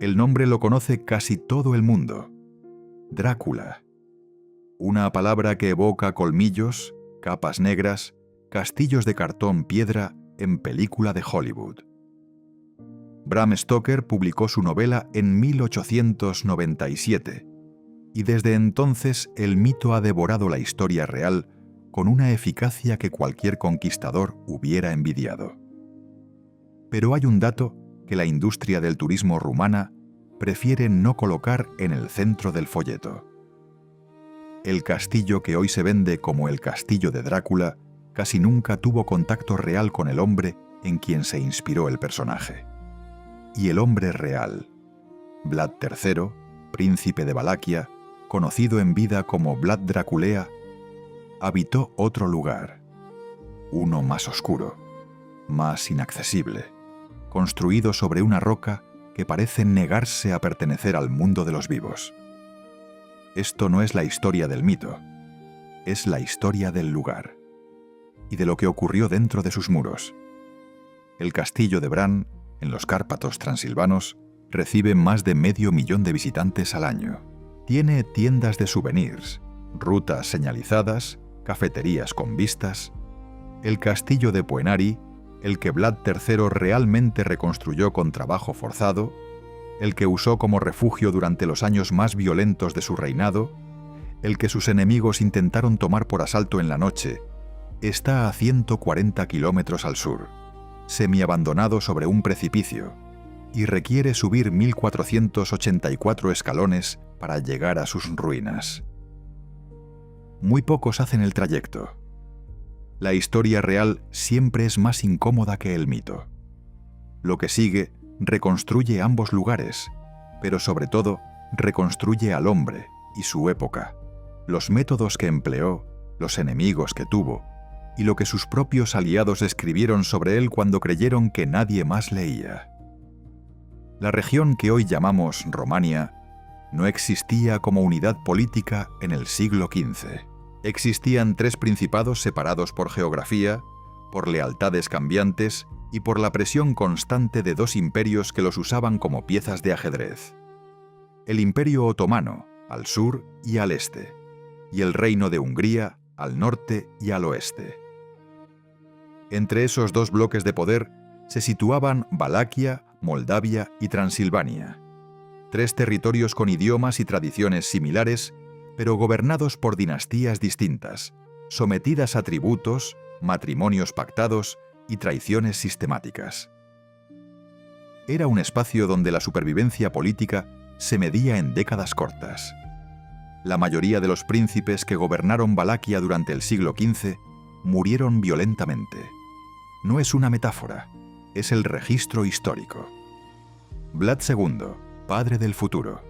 El nombre lo conoce casi todo el mundo. Drácula. Una palabra que evoca colmillos, capas negras, castillos de cartón piedra en película de Hollywood. Bram Stoker publicó su novela en 1897 y desde entonces el mito ha devorado la historia real con una eficacia que cualquier conquistador hubiera envidiado. Pero hay un dato que la industria del turismo rumana prefiere no colocar en el centro del folleto. El castillo que hoy se vende como el castillo de Drácula casi nunca tuvo contacto real con el hombre en quien se inspiró el personaje. Y el hombre real, Vlad III, príncipe de Valaquia, conocido en vida como Vlad Draculea, habitó otro lugar, uno más oscuro, más inaccesible, construido sobre una roca que parece negarse a pertenecer al mundo de los vivos. Esto no es la historia del mito, es la historia del lugar y de lo que ocurrió dentro de sus muros. El castillo de Bran, en los Cárpatos transilvanos, recibe más de 500.000 de visitantes al año. Tiene tiendas de souvenirs, rutas señalizadas, cafeterías con vistas. El castillo de Puenari, el que Vlad III realmente reconstruyó con trabajo forzado, el que usó como refugio durante los años más violentos de su reinado, el que sus enemigos intentaron tomar por asalto en la noche, está a 140 kilómetros al sur, semiabandonado sobre un precipicio, y requiere subir 1484 escalones para llegar a sus ruinas. Muy pocos hacen el trayecto. La historia real siempre es más incómoda que el mito. Lo que sigue reconstruye ambos lugares, pero sobre todo reconstruye al hombre y su época, los métodos que empleó, los enemigos que tuvo, y lo que sus propios aliados escribieron sobre él cuando creyeron que nadie más leía. La región que hoy llamamos Romania no existía como unidad política en el siglo XV. Existían 3 principados separados por geografía, por lealtades cambiantes y por la presión constante de 2 imperios que los usaban como piezas de ajedrez. El Imperio Otomano, al sur y al este, y el Reino de Hungría, al norte y al oeste. Entre esos 2 bloques de poder se situaban Valaquia, Moldavia y Transilvania, 3 territorios con idiomas y tradiciones similares, pero gobernados por dinastías distintas, sometidas a tributos, matrimonios pactados y traiciones sistemáticas. Era un espacio donde la supervivencia política se medía en décadas cortas. La mayoría de los príncipes que gobernaron Valaquia durante el siglo XV murieron violentamente. No es una metáfora, es el registro histórico. Vlad II, padre del futuro.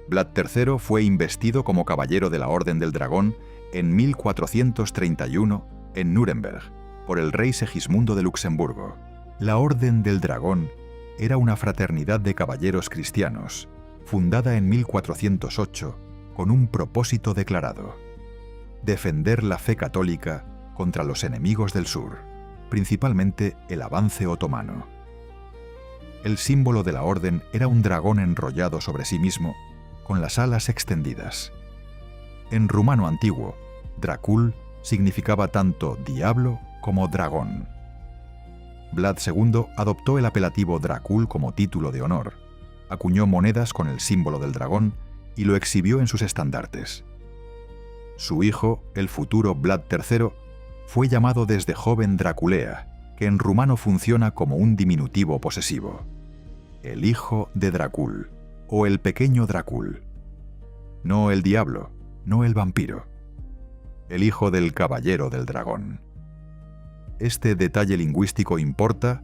Vlad III fue investido como caballero de la Orden del Dragón en 1431 en Nuremberg por el rey Segismundo de Luxemburgo. La Orden del Dragón era una fraternidad de caballeros cristianos, fundada en 1408 con un propósito declarado: defender la fe católica contra los enemigos del sur, principalmente el avance otomano. El símbolo de la orden era un dragón enrollado sobre sí mismo, con las alas extendidas. En rumano antiguo, Dracul significaba tanto diablo como dragón. Vlad II adoptó el apelativo Dracul como título de honor, acuñó monedas con el símbolo del dragón y lo exhibió en sus estandartes. Su hijo, el futuro Vlad III, fue llamado desde joven Draculea, que en rumano funciona como un diminutivo posesivo. El hijo de Dracul, o el pequeño Dracul. No el diablo, no el vampiro. El hijo del caballero del dragón. Este detalle lingüístico importa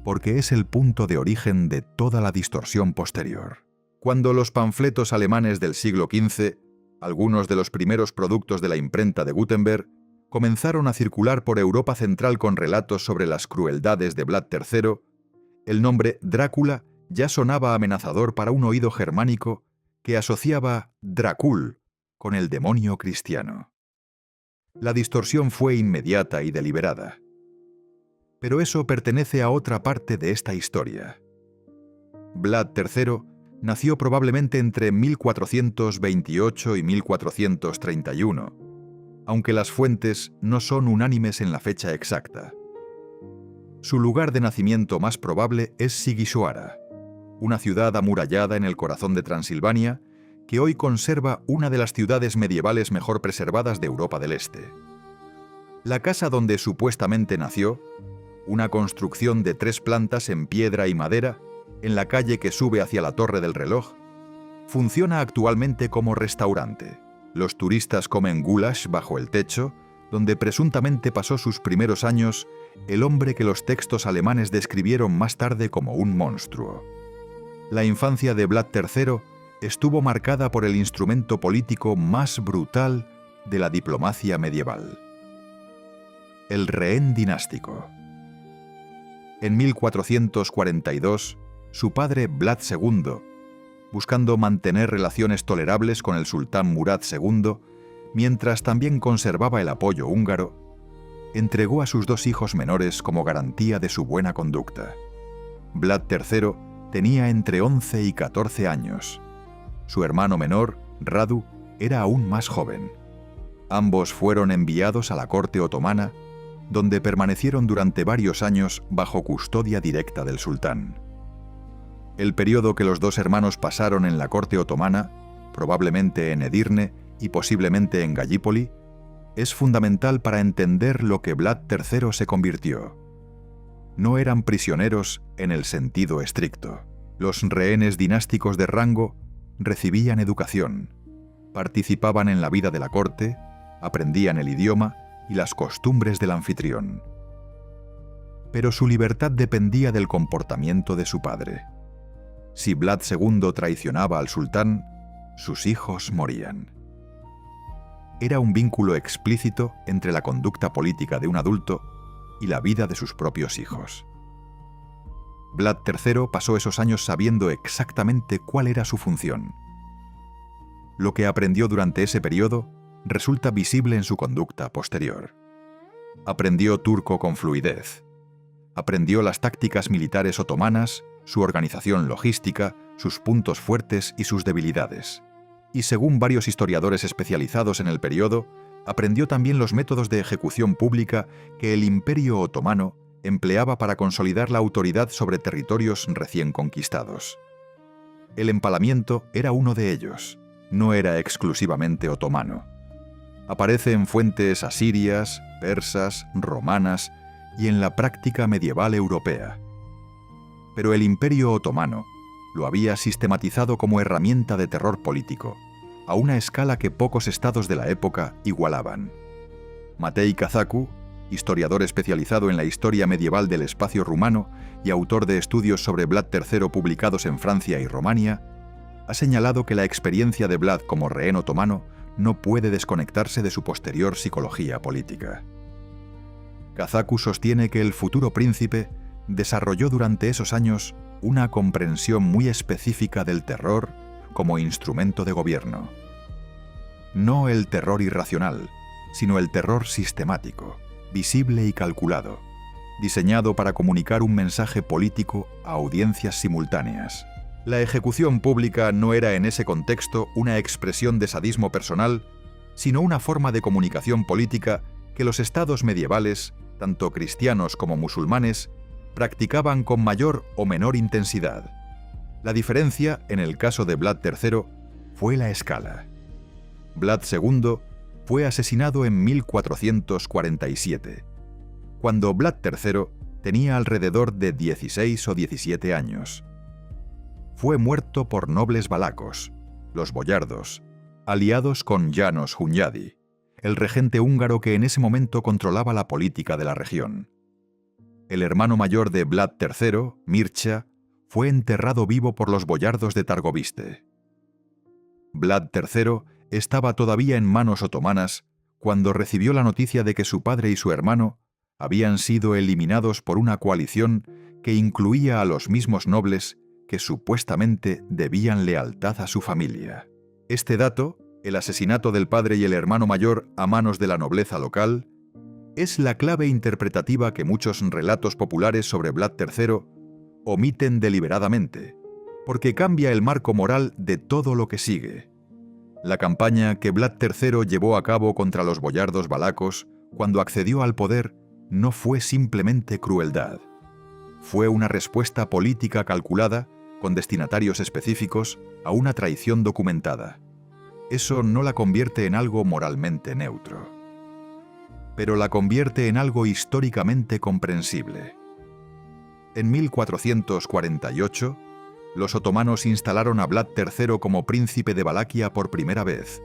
porque es el punto de origen de toda la distorsión posterior. Cuando los panfletos alemanes del siglo XV, algunos de los primeros productos de la imprenta de Gutenberg, comenzaron a circular por Europa central con relatos sobre las crueldades de Vlad III, el nombre Drácula ya sonaba amenazador para un oído germánico que asociaba Dracul con el demonio cristiano. La distorsión fue inmediata y deliberada. Pero eso pertenece a otra parte de esta historia. Vlad III Nació probablemente entre 1428 y 1431, aunque las fuentes no son unánimes en la fecha exacta. Su lugar de nacimiento más probable es Sighisoara, una ciudad amurallada en el corazón de Transilvania, que hoy conserva una de las ciudades medievales mejor preservadas de Europa del Este. La casa donde supuestamente nació, una construcción de 3 plantas en piedra y madera, en la calle que sube hacia la Torre del Reloj, funciona actualmente como restaurante. Los turistas comen goulash bajo el techo, donde presuntamente pasó sus primeros años el hombre que los textos alemanes describieron más tarde como un monstruo. La infancia de Vlad III estuvo marcada por el instrumento político más brutal de la diplomacia medieval: el rehén dinástico. En 1442, su padre Vlad II, buscando mantener relaciones tolerables con el sultán Murad II, mientras también conservaba el apoyo húngaro, entregó a sus 2 hijos menores como garantía de su buena conducta. Vlad III tenía entre 11 y 14 años. Su hermano menor, Radu, era aún más joven. Ambos fueron enviados a la corte otomana, donde permanecieron durante varios años bajo custodia directa del sultán. El periodo que los 2 hermanos pasaron en la corte otomana, probablemente en Edirne y posiblemente en Gallipoli, es fundamental para entender lo que Vlad III se convirtió. No eran prisioneros en el sentido estricto. Los rehenes dinásticos de rango recibían educación, participaban en la vida de la corte, aprendían el idioma y las costumbres del anfitrión. Pero su libertad dependía del comportamiento de su padre. Si Vlad II traicionaba al sultán, sus hijos morían. Era un vínculo explícito entre la conducta política de un adulto y la vida de sus propios hijos. Vlad III pasó esos años sabiendo exactamente cuál era su función. Lo que aprendió durante ese periodo resulta visible en su conducta posterior. Aprendió turco con fluidez. Aprendió las tácticas militares otomanas, su organización logística, sus puntos fuertes y sus debilidades. Y según varios historiadores especializados en el periodo, aprendió también los métodos de ejecución pública que el Imperio Otomano empleaba para consolidar la autoridad sobre territorios recién conquistados. El empalamiento era uno de ellos, no era exclusivamente otomano. Aparece en fuentes asirias, persas, romanas y en la práctica medieval europea. Pero el Imperio Otomano lo había sistematizado como herramienta de terror político, a una escala que pocos estados de la época igualaban. Matei Kazaku, historiador especializado en la historia medieval del espacio rumano y autor de estudios sobre Vlad III publicados en Francia y Romania, ha señalado que la experiencia de Vlad como rehén otomano no puede desconectarse de su posterior psicología política. Kazaku sostiene que el futuro príncipe desarrolló durante esos años una comprensión muy específica del terror como instrumento de gobierno. No el terror irracional, sino el terror sistemático, visible y calculado, diseñado para comunicar un mensaje político a audiencias simultáneas. La ejecución pública no era en ese contexto una expresión de sadismo personal, sino una forma de comunicación política que los estados medievales, tanto cristianos como musulmanes, practicaban con mayor o menor intensidad. La diferencia, en el caso de Vlad III, fue la escala. Vlad II fue asesinado en 1447, cuando Vlad III tenía alrededor de 16 o 17 años. Fue muerto por nobles valacos, los boyardos, aliados con János Hunyadi, el regente húngaro que en ese momento controlaba la política de la región. El hermano mayor de Vlad III, Mircea, fue enterrado vivo por los boyardos de Targoviste. Vlad III estaba todavía en manos otomanas cuando recibió la noticia de que su padre y su hermano habían sido eliminados por una coalición que incluía a los mismos nobles que supuestamente debían lealtad a su familia. Este dato, el asesinato del padre y el hermano mayor a manos de la nobleza local, es la clave interpretativa que muchos relatos populares sobre Vlad III omiten deliberadamente, porque cambia el marco moral de todo lo que sigue. La campaña que Vlad III llevó a cabo contra los boyardos valacos cuando accedió al poder no fue simplemente crueldad. Fue una respuesta política calculada, con destinatarios específicos, a una traición documentada. Eso no la convierte en algo moralmente neutro, pero la convierte en algo históricamente comprensible. En 1448, los otomanos instalaron a Vlad III como príncipe de Valaquia por primera vez,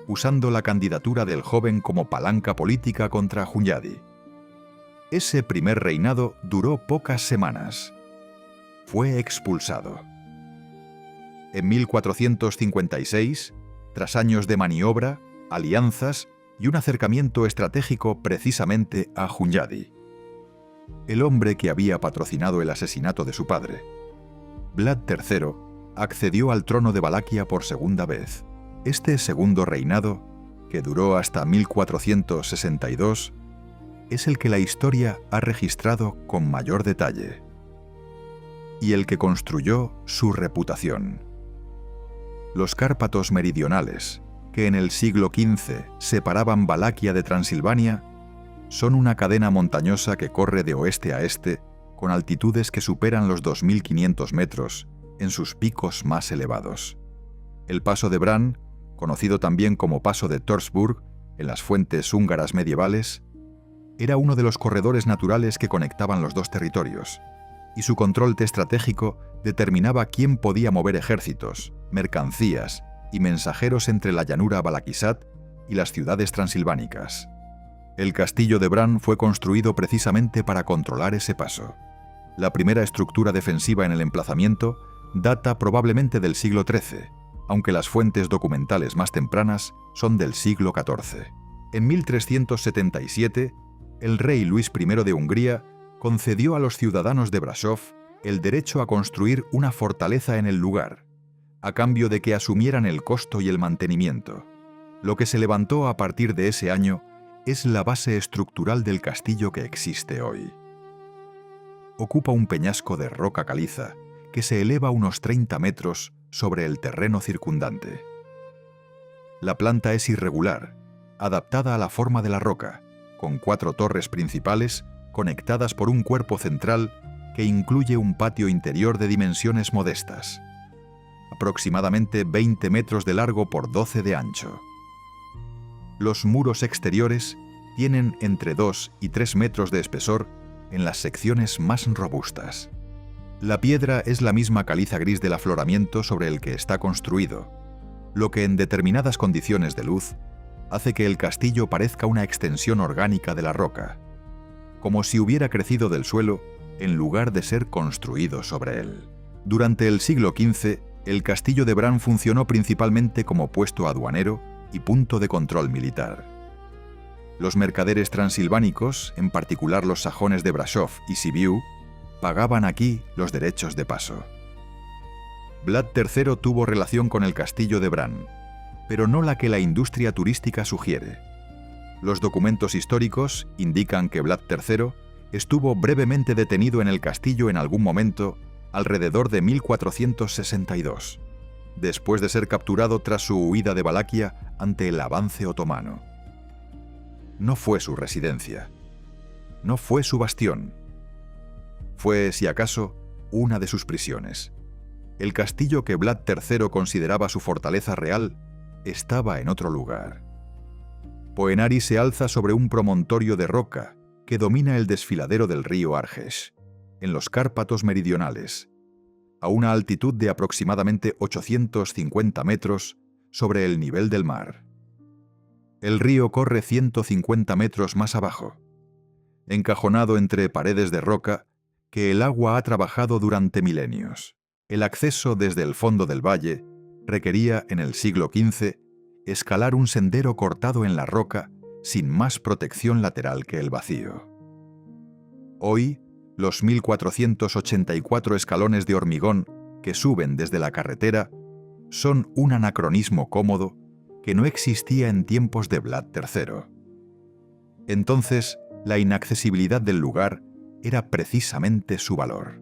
usando la candidatura del joven como palanca política contra Hunyadi. Ese primer reinado duró pocas semanas. Fue expulsado. En 1456, tras años de maniobra, alianzas y un acercamiento estratégico precisamente a Hunyadi, el hombre que había patrocinado el asesinato de su padre, Vlad III accedió al trono de Valaquia por segunda vez. Este segundo reinado, que duró hasta 1462, es el que la historia ha registrado con mayor detalle y el que construyó su reputación. Los Cárpatos meridionales, que en el siglo XV separaban Valaquia de Transilvania, son una cadena montañosa que corre de oeste a este con altitudes que superan los 2.500 metros en sus picos más elevados. El paso de Bran, conocido también como paso de Torsburg en las fuentes húngaras medievales, era uno de los corredores naturales que conectaban los dos territorios, y su control estratégico determinaba quién podía mover ejércitos, mercancías y mensajeros entre la llanura valaquisat y las ciudades transilvánicas. El castillo de Bran fue construido precisamente para controlar ese paso. La primera estructura defensiva en el emplazamiento data probablemente del siglo XIII, aunque las fuentes documentales más tempranas son del siglo XIV. En 1377, el rey Luis I de Hungría concedió a los ciudadanos de Brașov el derecho a construir una fortaleza en el lugar, a cambio de que asumieran el costo y el mantenimiento. Lo que se levantó a partir de ese año es la base estructural del castillo que existe hoy. Ocupa un peñasco de roca caliza que se eleva unos 30 metros sobre el terreno circundante. La planta es irregular, adaptada a la forma de la roca, con 4 torres principales conectadas por un cuerpo central que incluye un patio interior de dimensiones modestas, aproximadamente 20 metros de largo por 12 de ancho. Los muros exteriores tienen entre 2 y 3 metros de espesor en las secciones más robustas. La piedra es la misma caliza gris del afloramiento sobre el que está construido, lo que en determinadas condiciones de luz hace que el castillo parezca una extensión orgánica de la roca, como si hubiera crecido del suelo en lugar de ser construido sobre él. Durante el siglo XV, el castillo de Bran funcionó principalmente como puesto aduanero y punto de control militar. Los mercaderes transilvánicos, en particular los sajones de Brașov y Sibiu, pagaban aquí los derechos de paso. Vlad III tuvo relación con el castillo de Bran, pero no la que la industria turística sugiere. Los documentos históricos indican que Vlad III estuvo brevemente detenido en el castillo en algún momento alrededor de 1462, después de ser capturado tras su huida de Valaquia ante el avance otomano. No fue su residencia, no fue su bastión. Fue, si acaso, una de sus prisiones. El castillo que Vlad III consideraba su fortaleza real estaba en otro lugar. Poenari se alza sobre un promontorio de roca que domina el desfiladero del río Argeș, en los Cárpatos meridionales, a una altitud de aproximadamente 850 metros sobre el nivel del mar. El río corre 150 metros más abajo, encajonado entre paredes de roca que el agua ha trabajado durante milenios. El acceso desde el fondo del valle requería, en el siglo XV, escalar un sendero cortado en la roca sin más protección lateral que el vacío. Hoy, los 1484 escalones de hormigón que suben desde la carretera son un anacronismo cómodo que no existía en tiempos de Vlad III. Entonces, la inaccesibilidad del lugar era precisamente su valor.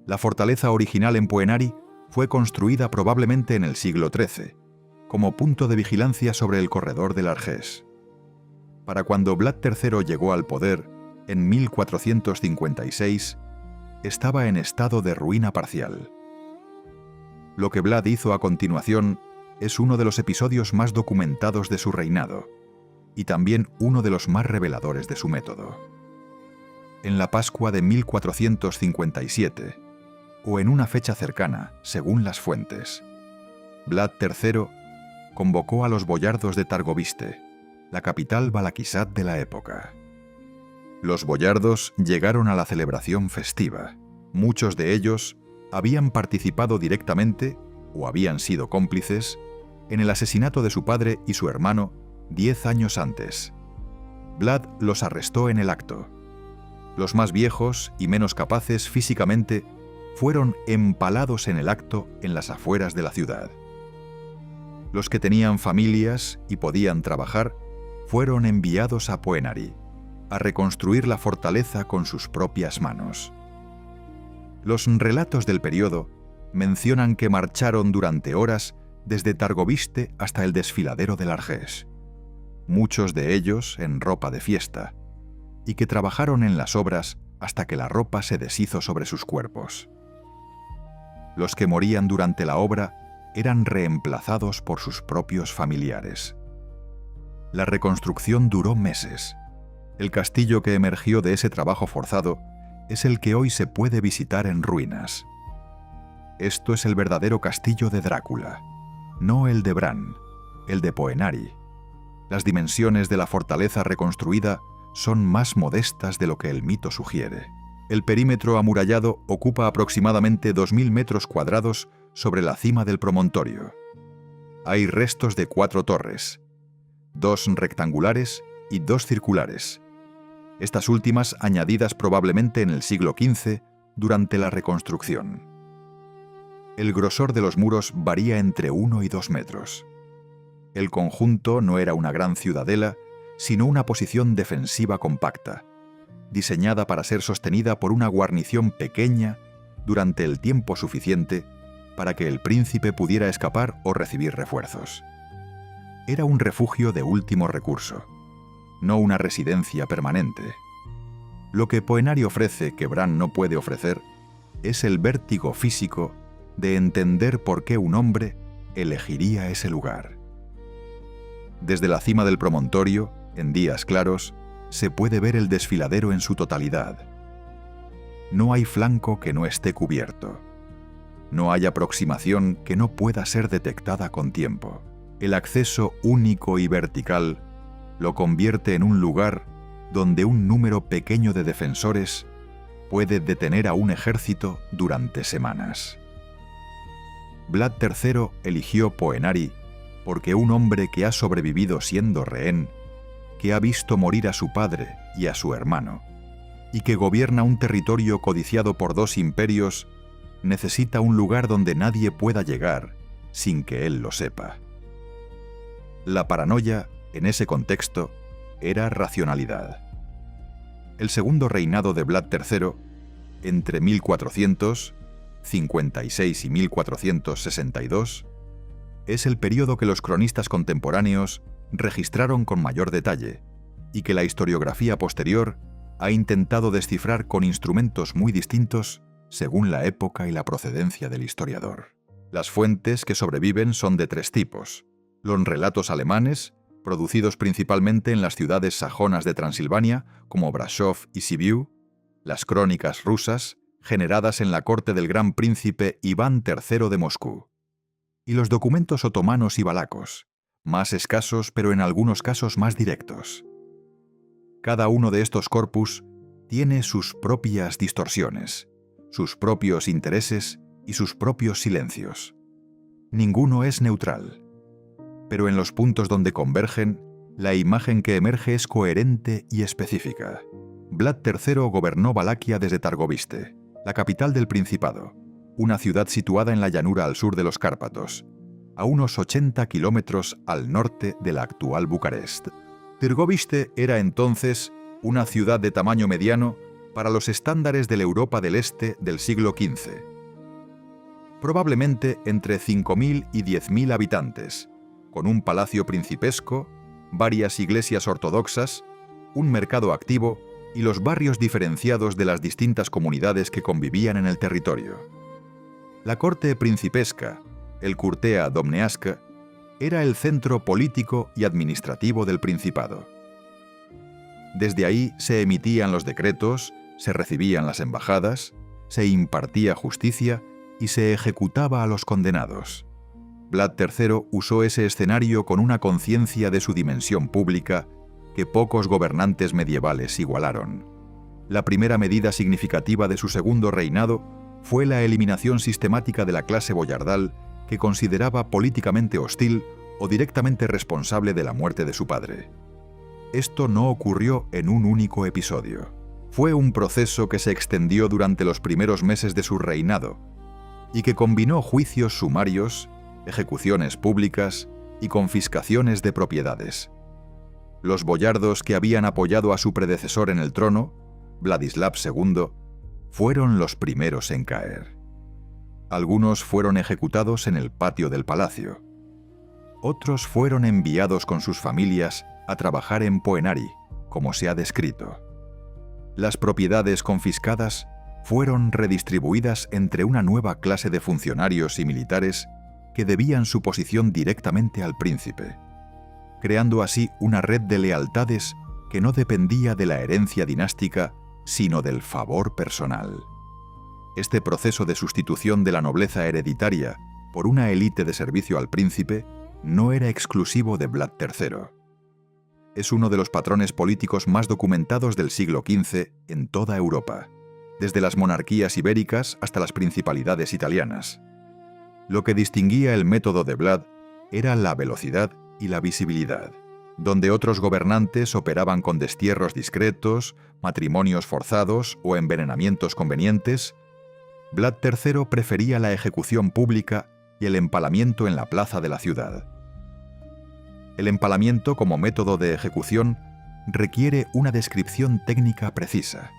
La fortaleza original en Poenari fue construida probablemente en el siglo XIII, como punto de vigilancia sobre el corredor del Argés. Para cuando Vlad III llegó al poder, en 1456, estaba en estado de ruina parcial. Lo que Vlad hizo a continuación es uno de los episodios más documentados de su reinado, y también uno de los más reveladores de su método. En la Pascua de 1457, o en una fecha cercana, según las fuentes, Vlad III convocó a los boyardos de Targoviste, la capital valaquisat de la época. Los boyardos llegaron a la celebración festiva. Muchos de ellos habían participado directamente, o habían sido cómplices, en el asesinato de su padre y su hermano 10 años antes. Vlad los arrestó en el acto. Los más viejos y menos capaces físicamente fueron empalados en el acto en las afueras de la ciudad. Los que tenían familias y podían trabajar fueron enviados a Poenari, a reconstruir la fortaleza con sus propias manos. Los relatos del periodo mencionan que marcharon durante horas desde Targoviste hasta el desfiladero del Argés, muchos de ellos en ropa de fiesta, y que trabajaron en las obras hasta que la ropa se deshizo sobre sus cuerpos. Los que morían durante la obra eran reemplazados por sus propios familiares. La reconstrucción duró meses. El castillo que emergió de ese trabajo forzado es el que hoy se puede visitar en ruinas. Esto es el verdadero castillo de Drácula, no el de Bran, el de Poenari. Las dimensiones de la fortaleza reconstruida son más modestas de lo que el mito sugiere. El perímetro amurallado ocupa aproximadamente 2.000 metros cuadrados sobre la cima del promontorio. Hay restos de 4 torres, 2 rectangulares y 2 circulares, estas últimas añadidas probablemente en el siglo XV durante la reconstrucción. El grosor de los muros varía entre 1 y 2 metros. El conjunto no era una gran ciudadela, sino una posición defensiva compacta, diseñada para ser sostenida por una guarnición pequeña durante el tiempo suficiente para que el príncipe pudiera escapar o recibir refuerzos. Era un refugio de último recurso, no una residencia permanente. Lo que Poenari ofrece que Bran no puede ofrecer es el vértigo físico de entender por qué un hombre elegiría ese lugar. Desde la cima del promontorio, en días claros, se puede ver el desfiladero en su totalidad. No hay flanco que no esté cubierto. No hay aproximación que no pueda ser detectada con tiempo. El acceso único y vertical lo convierte en un lugar donde un número pequeño de defensores puede detener a un ejército durante semanas. Vlad III eligió Poenari porque un hombre que ha sobrevivido siendo rehén, que ha visto morir a su padre y a su hermano, y que gobierna un territorio codiciado por 2 imperios, necesita un lugar donde nadie pueda llegar sin que él lo sepa. La paranoia, en ese contexto, era racionalidad. El segundo reinado de Vlad III, entre 1456 y 1462, es el período que los cronistas contemporáneos registraron con mayor detalle y que la historiografía posterior ha intentado descifrar con instrumentos muy distintos según la época y la procedencia del historiador. Las fuentes que sobreviven son de 3 tipos: los relatos alemanes, producidos principalmente en las ciudades sajonas de Transilvania, como Brasov y Sibiu; las crónicas rusas, generadas en la corte del gran príncipe Iván III de Moscú; y los documentos otomanos y valacos, más escasos pero en algunos casos más directos. Cada uno de estos corpus tiene sus propias distorsiones, sus propios intereses y sus propios silencios. Ninguno es neutral, pero en los puntos donde convergen, la imagen que emerge es coherente y específica. Vlad III gobernó Valaquia desde Targoviste, la capital del Principado, una ciudad situada en la llanura al sur de los Cárpatos, a unos 80 kilómetros al norte de la actual Bucarest. Targoviste era entonces una ciudad de tamaño mediano para los estándares de la Europa del Este del siglo XV. Probablemente entre 5.000 y 10.000 habitantes, con un palacio principesco, varias iglesias ortodoxas, un mercado activo y los barrios diferenciados de las distintas comunidades que convivían en el territorio. La corte principesca, el Curtea Domneasca, era el centro político y administrativo del principado. Desde ahí se emitían los decretos, se recibían las embajadas, se impartía justicia y se ejecutaba a los condenados. Vlad III usó ese escenario con una conciencia de su dimensión pública que pocos gobernantes medievales igualaron. La primera medida significativa de su segundo reinado fue la eliminación sistemática de la clase boyardal que consideraba políticamente hostil o directamente responsable de la muerte de su padre. Esto no ocurrió en un único episodio. Fue un proceso que se extendió durante los primeros meses de su reinado y que combinó juicios sumarios, ejecuciones públicas y confiscaciones de propiedades. Los boyardos que habían apoyado a su predecesor en el trono, Vladislav II, fueron los primeros en caer. Algunos fueron ejecutados en el patio del palacio. Otros fueron enviados con sus familias a trabajar en Poenari, como se ha descrito. Las propiedades confiscadas fueron redistribuidas entre una nueva clase de funcionarios y militares que debían su posición directamente al príncipe, creando así una red de lealtades que no dependía de la herencia dinástica, sino del favor personal. Este proceso de sustitución de la nobleza hereditaria por una élite de servicio al príncipe no era exclusivo de Vlad III. Es uno de los patrones políticos más documentados del siglo XV en toda Europa, desde las monarquías ibéricas hasta las principalidades italianas. Lo que distinguía el método de Vlad era la velocidad y la visibilidad. Donde otros gobernantes operaban con destierros discretos, matrimonios forzados o envenenamientos convenientes, Vlad III prefería la ejecución pública y el empalamiento en la plaza de la ciudad. El empalamiento como método de ejecución requiere una descripción técnica precisa.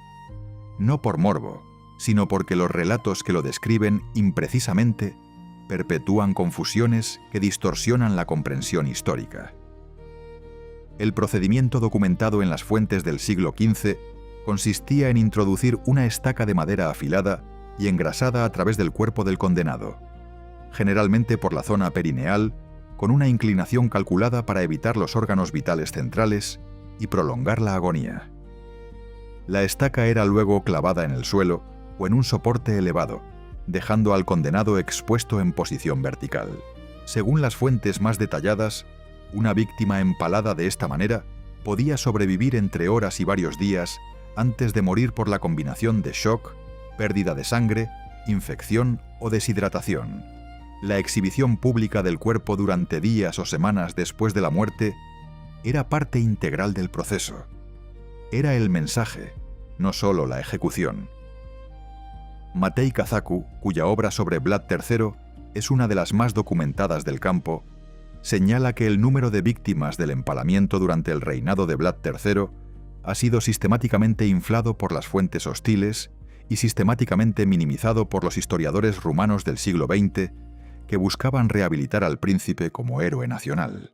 No por morbo, sino porque los relatos que lo describen imprecisamente perpetúan confusiones que distorsionan la comprensión histórica. El procedimiento documentado en las fuentes del siglo XV consistía en introducir una estaca de madera afilada y engrasada a través del cuerpo del condenado, generalmente por la zona perineal, con una inclinación calculada para evitar los órganos vitales centrales y prolongar la agonía. La estaca era luego clavada en el suelo o en un soporte elevado, dejando al condenado expuesto en posición vertical. Según las fuentes más detalladas, una víctima empalada de esta manera podía sobrevivir entre horas y varios días antes de morir por la combinación de shock, pérdida de sangre, infección o deshidratación. La exhibición pública del cuerpo durante días o semanas después de la muerte era parte integral del proceso. Era el mensaje, no solo la ejecución. Matei Kazaku, cuya obra sobre Vlad III es una de las más documentadas del campo, señala que el número de víctimas del empalamiento durante el reinado de Vlad III ha sido sistemáticamente inflado por las fuentes hostiles y sistemáticamente minimizado por los historiadores rumanos del siglo XX que buscaban rehabilitar al príncipe como héroe nacional.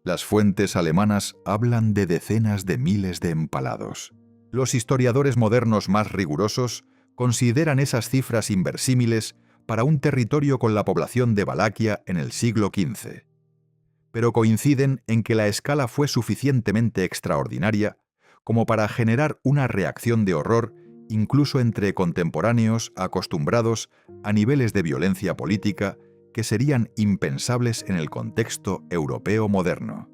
Las fuentes alemanas hablan de decenas de miles de empalados. Los historiadores modernos más rigurosos consideran esas cifras inversímiles para un territorio con la población de Valaquia en el siglo XV. Pero coinciden en que la escala fue suficientemente extraordinaria como para generar una reacción de horror incluso entre contemporáneos acostumbrados a niveles de violencia política que serían impensables en el contexto europeo moderno.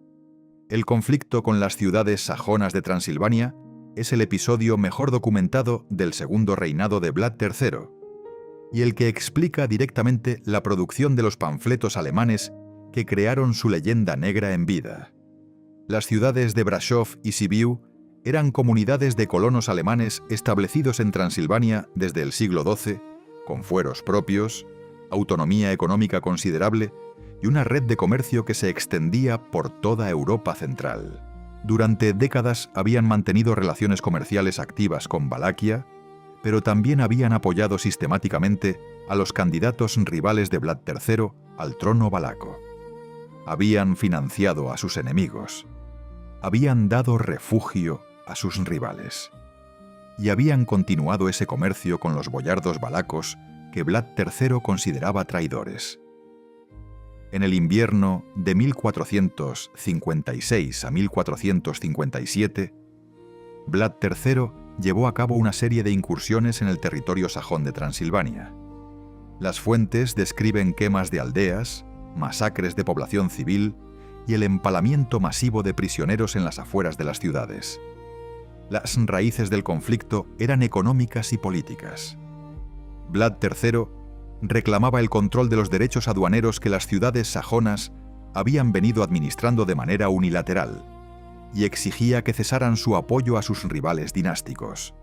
El conflicto con las ciudades sajonas de Transilvania es el episodio mejor documentado del segundo reinado de Vlad III, y el que explica directamente la producción de los panfletos alemanes que crearon su leyenda negra en vida. Las ciudades de Brasov y Sibiu eran comunidades de colonos alemanes establecidos en Transilvania desde el siglo XII, con fueros propios, autonomía económica considerable y una red de comercio que se extendía por toda Europa central. Durante décadas habían mantenido relaciones comerciales activas con Valaquia, pero también habían apoyado sistemáticamente a los candidatos rivales de Vlad III al trono valaco. Habían financiado a sus enemigos, habían dado refugio a sus rivales y habían continuado ese comercio con los boyardos valacos que Vlad III consideraba traidores. En el invierno de 1456 a 1457, Vlad III llevó a cabo una serie de incursiones en el territorio sajón de Transilvania. Las fuentes describen quemas de aldeas, masacres de población civil y el empalamiento masivo de prisioneros en las afueras de las ciudades. Las raíces del conflicto eran económicas y políticas. Vlad III reclamaba el control de los derechos aduaneros que las ciudades sajonas habían venido administrando de manera unilateral y exigía que cesaran su apoyo a sus rivales dinásticos.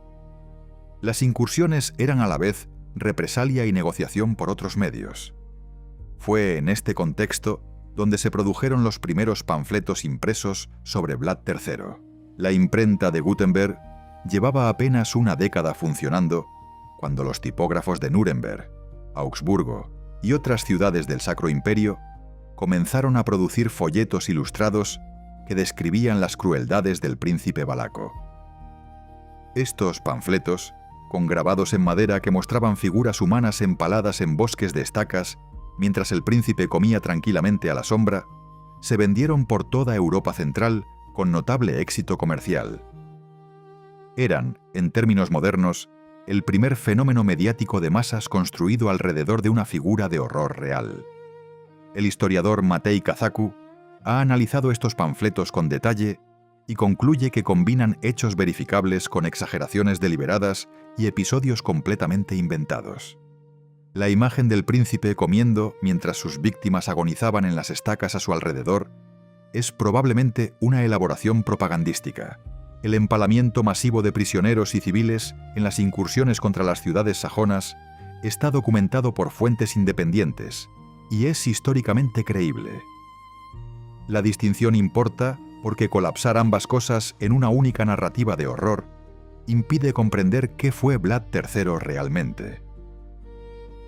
Las incursiones eran a la vez represalia y negociación por otros medios. Fue en este contexto donde se produjeron los primeros panfletos impresos sobre Vlad III. La imprenta de Gutenberg llevaba apenas una década funcionando cuando los tipógrafos de Nuremberg, Augsburgo y otras ciudades del Sacro Imperio comenzaron a producir folletos ilustrados que describían las crueldades del príncipe valaco. Estos panfletos, con grabados en madera que mostraban figuras humanas empaladas en bosques de estacas mientras el príncipe comía tranquilamente a la sombra, se vendieron por toda Europa Central con notable éxito comercial. Eran, en términos modernos, el primer fenómeno mediático de masas construido alrededor de una figura de horror real. El historiador Matei Kazaku ha analizado estos panfletos con detalle y concluye que combinan hechos verificables con exageraciones deliberadas y episodios completamente inventados. La imagen del príncipe comiendo mientras sus víctimas agonizaban en las estacas a su alrededor es probablemente una elaboración propagandística. El empalamiento masivo de prisioneros y civiles en las incursiones contra las ciudades sajonas está documentado por fuentes independientes y es históricamente creíble. La distinción importa porque colapsar ambas cosas en una única narrativa de horror impide comprender qué fue Vlad III realmente.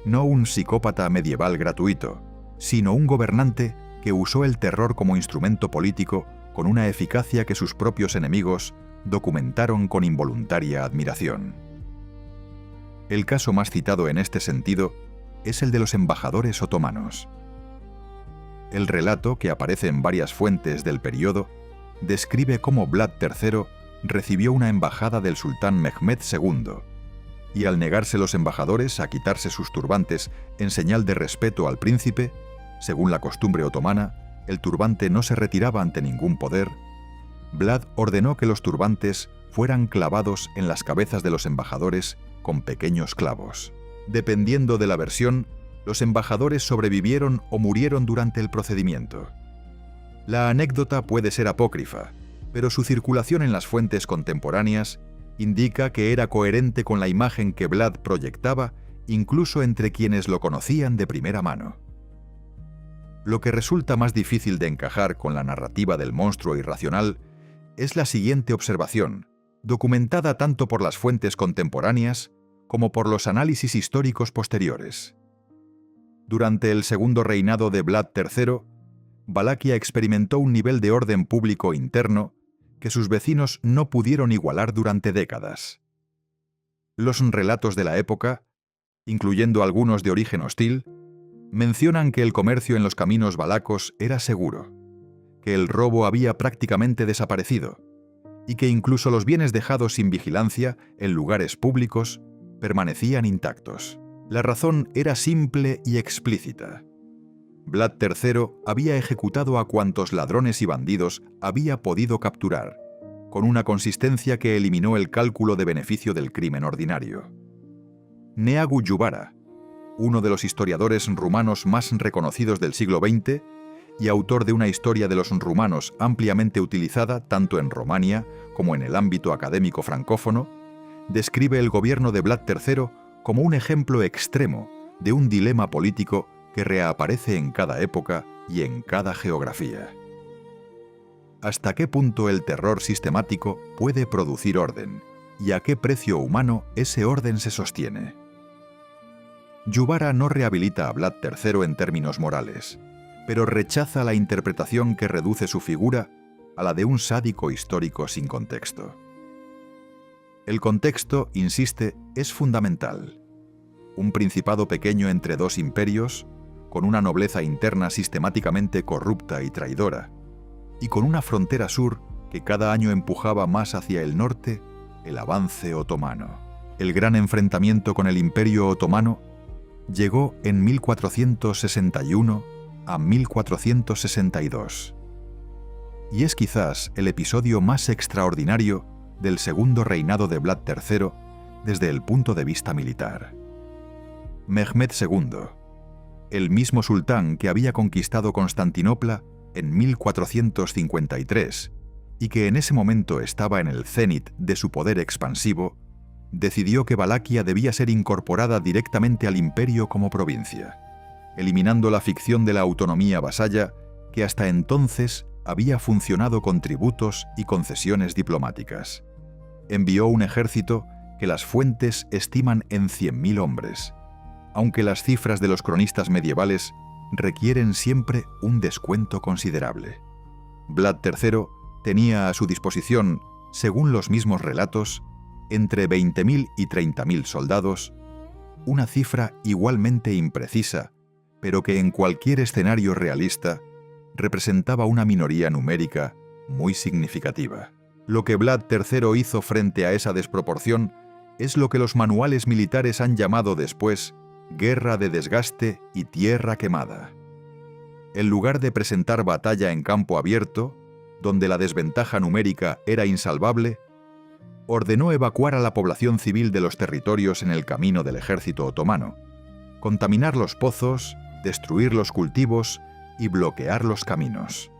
No un psicópata medieval gratuito, sino un gobernante que usó el terror como instrumento político con una eficacia que sus propios enemigos documentaron con involuntaria admiración. El caso más citado en este sentido es el de los embajadores otomanos. El relato, que aparece en varias fuentes del periodo, describe cómo Vlad III recibió una embajada del sultán Mehmed II, y al negarse los embajadores a quitarse sus turbantes en señal de respeto al príncipe, según la costumbre otomana, el turbante no se retiraba ante ningún poder, Vlad ordenó que los turbantes fueran clavados en las cabezas de los embajadores con pequeños clavos. Dependiendo de la versión, los embajadores sobrevivieron o murieron durante el procedimiento. La anécdota puede ser apócrifa, pero su circulación en las fuentes contemporáneas indica que era coherente con la imagen que Vlad proyectaba incluso entre quienes lo conocían de primera mano. Lo que resulta más difícil de encajar con la narrativa del monstruo irracional es la siguiente observación, documentada tanto por las fuentes contemporáneas como por los análisis históricos posteriores. Durante el segundo reinado de Vlad III, Valaquia experimentó un nivel de orden público interno que sus vecinos no pudieron igualar durante décadas. Los relatos de la época, incluyendo algunos de origen hostil, mencionan que el comercio en los caminos valacos era seguro, que el robo había prácticamente desaparecido y que incluso los bienes dejados sin vigilancia en lugares públicos permanecían intactos. La razón era simple y explícita. Vlad III había ejecutado a cuantos ladrones y bandidos había podido capturar, con una consistencia que eliminó el cálculo de beneficio del crimen ordinario. Neagu Juvara, uno de los historiadores rumanos más reconocidos del siglo XX y autor de una historia de los rumanos ampliamente utilizada tanto en Romania como en el ámbito académico francófono, describe el gobierno de Vlad III como un ejemplo extremo de un dilema político que reaparece en cada época y en cada geografía. hasta qué punto el terror sistemático puede producir orden y a qué precio humano ese orden se sostiene. Yubara no rehabilita a Vlad III en términos morales, pero rechaza la interpretación que reduce su figura a la de un sádico histórico sin contexto. El contexto, insiste, es fundamental. Un principado pequeño entre dos imperios, con una nobleza interna sistemáticamente corrupta y traidora, y con una frontera sur que cada año empujaba más hacia el norte el avance otomano. El gran enfrentamiento con el Imperio Otomano llegó en 1461 a 1462. Y es quizás el episodio más extraordinario del segundo reinado de Vlad III desde el punto de vista militar. Mehmed II, el mismo sultán que había conquistado Constantinopla en 1453 y que en ese momento estaba en el cénit de su poder expansivo, decidió que Valaquia debía ser incorporada directamente al imperio como provincia, eliminando la ficción de la autonomía vasalla que hasta entonces había funcionado con tributos y concesiones diplomáticas. Envió un ejército que las fuentes estiman en 100.000 hombres, aunque las cifras de los cronistas medievales requieren siempre un descuento considerable. Vlad III tenía a su disposición, según los mismos relatos, entre 20.000 y 30.000 soldados, una cifra igualmente imprecisa, pero que en cualquier escenario realista representaba una minoría numérica muy significativa. Lo que Vlad III hizo frente a esa desproporción es lo que los manuales militares han llamado después guerra de desgaste y tierra quemada. En lugar de presentar batalla en campo abierto, donde la desventaja numérica era insalvable, ordenó evacuar a la población civil de los territorios en el camino del ejército otomano, contaminar los pozos, destruir los cultivos y bloquear los caminos.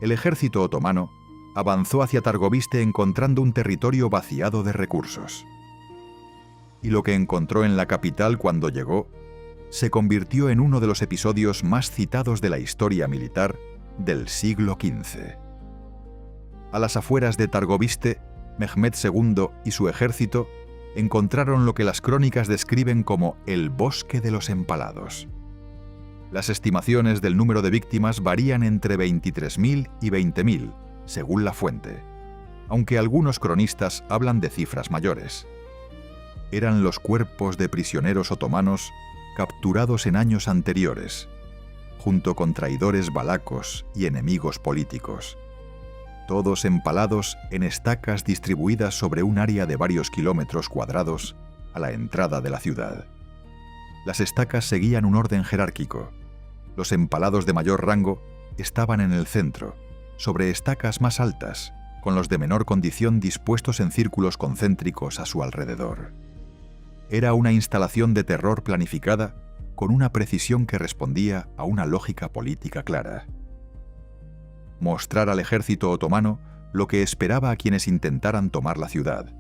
El ejército otomano avanzó hacia Targoviste encontrando un territorio vaciado de recursos. Y lo que encontró en la capital cuando llegó se convirtió en uno de los episodios más citados de la historia militar del siglo XV. A las afueras de Targoviste, Mehmed II y su ejército encontraron lo que las crónicas describen como el bosque de los empalados. Las estimaciones del número de víctimas varían entre 23.000 y 20.000, según la fuente, aunque algunos cronistas hablan de cifras mayores. Eran los cuerpos de prisioneros otomanos capturados en años anteriores, junto con traidores valacos y enemigos políticos, todos empalados en estacas distribuidas sobre un área de varios kilómetros cuadrados a la entrada de la ciudad. Las estacas seguían un orden jerárquico. Los empalados de mayor rango estaban en el centro, sobre estacas más altas, con los de menor condición dispuestos en círculos concéntricos a su alrededor. Era una instalación de terror planificada con una precisión que respondía a una lógica política clara. Mostrar al ejército otomano lo que esperaba a quienes intentaran tomar la ciudad,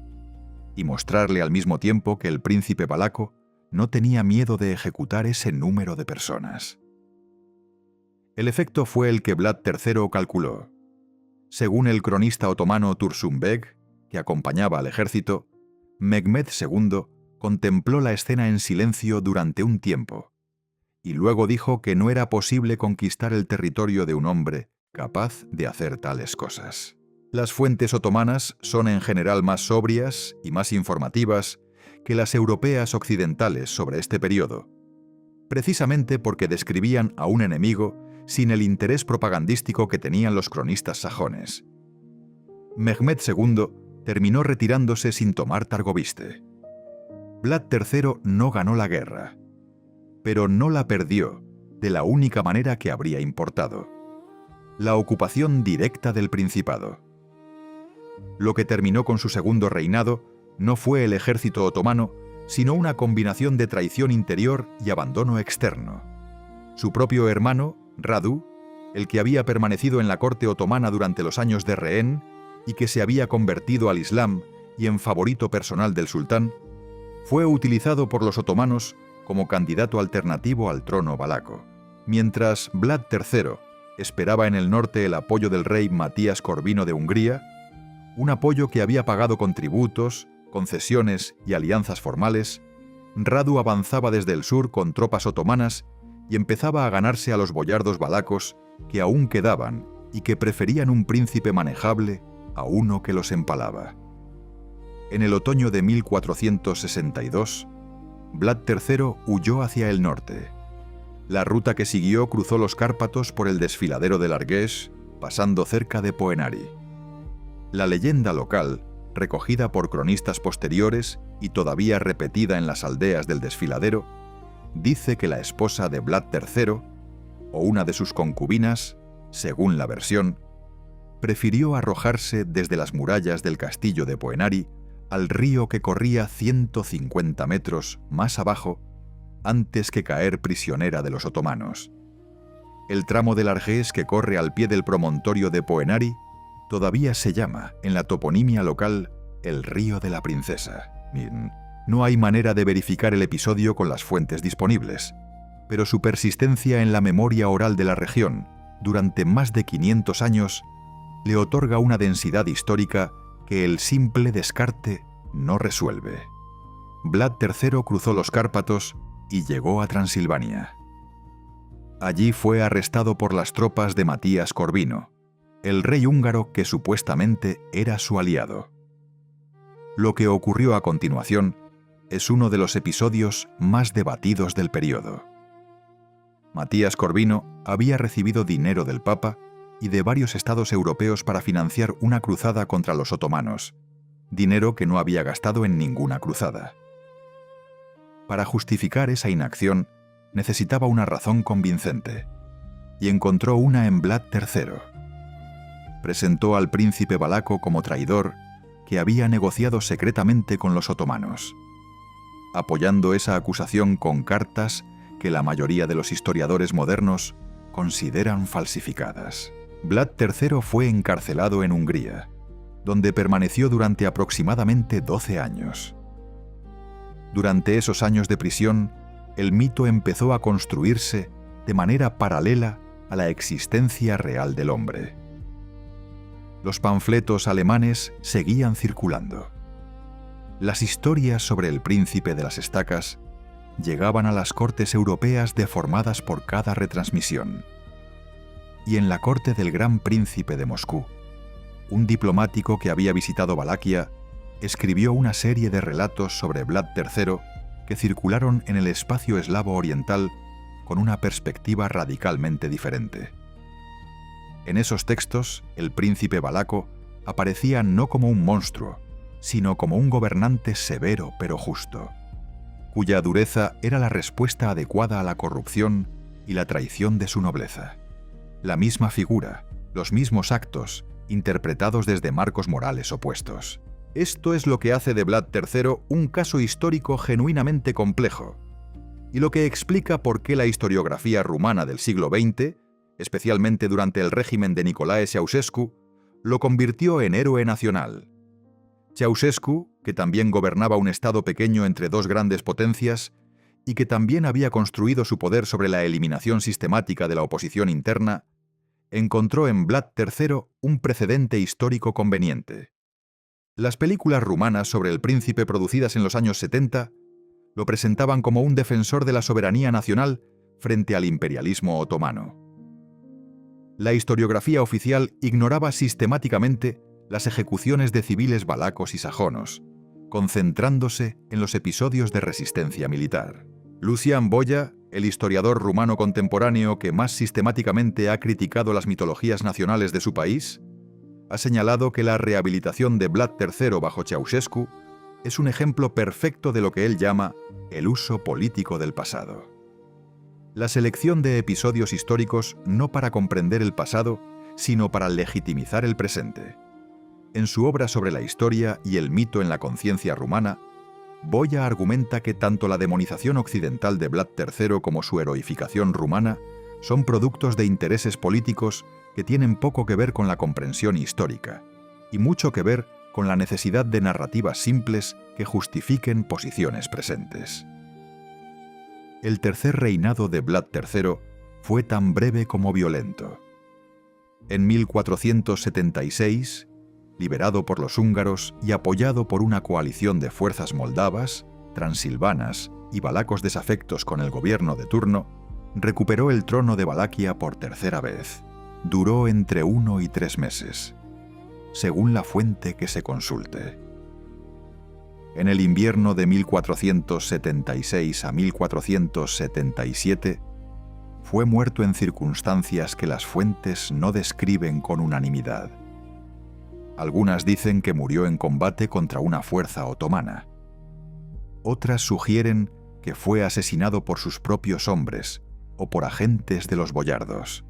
y mostrarle al mismo tiempo que el príncipe valaco no tenía miedo de ejecutar ese número de personas. El efecto fue el que Vlad III calculó. Según el cronista otomano Tursunbeg, que acompañaba al ejército, Mehmed II contempló la escena en silencio durante un tiempo, y luego dijo que no era posible conquistar el territorio de un hombre capaz de hacer tales cosas. Las fuentes otomanas son en general más sobrias y más informativas que las europeas occidentales sobre este periodo, precisamente porque describían a un enemigo sin el interés propagandístico que tenían los cronistas sajones. Mehmed II terminó retirándose sin tomar Targoviste. Vlad III no ganó la guerra, pero no la perdió de la única manera que habría importado: la ocupación directa del Principado. Lo que terminó con su segundo reinado no fue el ejército otomano, sino una combinación de traición interior y abandono externo. Su propio hermano, Radu, el que había permanecido en la corte otomana durante los años de rehén y que se había convertido al Islam y en favorito personal del sultán, fue utilizado por los otomanos como candidato alternativo al trono valaco, mientras Vlad III esperaba en el norte el apoyo del rey Matías Corvino de Hungría, un apoyo que había pagado con tributos, concesiones y alianzas formales. Radu avanzaba desde el sur con tropas otomanas y empezaba a ganarse a los boyardos valacos que aún quedaban y que preferían un príncipe manejable a uno que los empalaba. En el otoño de 1462, Vlad III huyó hacia el norte. La ruta que siguió cruzó los Cárpatos por el desfiladero del Argués, pasando cerca de Poenari. La leyenda local, recogida por cronistas posteriores y todavía repetida en las aldeas del desfiladero, dice que la esposa de Vlad III, o una de sus concubinas, según la versión, prefirió arrojarse desde las murallas del castillo de Poenari al río que corría 150 metros más abajo antes que caer prisionera de los otomanos. El tramo del Argués que corre al pie del promontorio de Poenari todavía se llama, en la toponimia local, el Río de la Princesa. No hay manera de verificar el episodio con las fuentes disponibles, pero su persistencia en la memoria oral de la región durante más de 500 años le otorga una densidad histórica que el simple descarte no resuelve. Vlad III cruzó los Cárpatos y llegó a Transilvania. Allí fue arrestado por las tropas de Matías Corvino, el rey húngaro que supuestamente era su aliado. Lo que ocurrió a continuación es uno de los episodios más debatidos del periodo. Matías Corvino había recibido dinero del Papa y de varios estados europeos para financiar una cruzada contra los otomanos, dinero que no había gastado en ninguna cruzada. Para justificar esa inacción, necesitaba una razón convincente, y encontró una en Vlad III. Presentó al príncipe valaco como traidor que había negociado secretamente con los otomanos, apoyando esa acusación con cartas que la mayoría de los historiadores modernos consideran falsificadas. Vlad III fue encarcelado en Hungría, donde permaneció durante aproximadamente 12 años. Durante esos años de prisión, el mito empezó a construirse de manera paralela a la existencia real del hombre. Los panfletos alemanes seguían circulando. Las historias sobre el príncipe de las estacas llegaban a las cortes europeas deformadas por cada retransmisión. Y en la corte del Gran Príncipe de Moscú, un diplomático que había visitado Valaquia escribió una serie de relatos sobre Vlad III que circularon en el espacio eslavo oriental con una perspectiva radicalmente diferente. En esos textos, el príncipe valaco aparecía no como un monstruo, sino como un gobernante severo pero justo, cuya dureza era la respuesta adecuada a la corrupción y la traición de su nobleza. La misma figura, los mismos actos, interpretados desde marcos morales opuestos. Esto es lo que hace de Vlad III un caso histórico genuinamente complejo, y lo que explica por qué la historiografía rumana del siglo XX, especialmente durante el régimen de Nicolae Ceausescu, lo convirtió en héroe nacional. Ceausescu, que también gobernaba un estado pequeño entre dos grandes potencias y que también había construido su poder sobre la eliminación sistemática de la oposición interna, encontró en Vlad III un precedente histórico conveniente. Las películas rumanas sobre el príncipe producidas en los años 70 lo presentaban como un defensor de la soberanía nacional frente al imperialismo otomano. La historiografía oficial ignoraba sistemáticamente las ejecuciones de civiles valacos y sajonos, concentrándose en los episodios de resistencia militar. Lucian Boya, el historiador rumano contemporáneo que más sistemáticamente ha criticado las mitologías nacionales de su país, ha señalado que la rehabilitación de Vlad III bajo Ceausescu es un ejemplo perfecto de lo que él llama el uso político del pasado. La selección de episodios históricos no para comprender el pasado, sino para legitimizar el presente. En su obra sobre la historia y el mito en la conciencia rumana, Boya argumenta que tanto la demonización occidental de Vlad III como su heroificación rumana son productos de intereses políticos que tienen poco que ver con la comprensión histórica y mucho que ver con la necesidad de narrativas simples que justifiquen posiciones presentes. El tercer reinado de Vlad III fue tan breve como violento. En 1476, liberado por los húngaros y apoyado por una coalición de fuerzas moldavas, transilvanas y valacos desafectos con el gobierno de turno, recuperó el trono de Valaquia por tercera vez. Duró entre 1 y 3 meses, según la fuente que se consulte. En el invierno de 1476 a 1477, fue muerto en circunstancias que las fuentes no describen con unanimidad. Algunas dicen que murió en combate contra una fuerza otomana. Otras sugieren que fue asesinado por sus propios hombres o por agentes de los boyardos.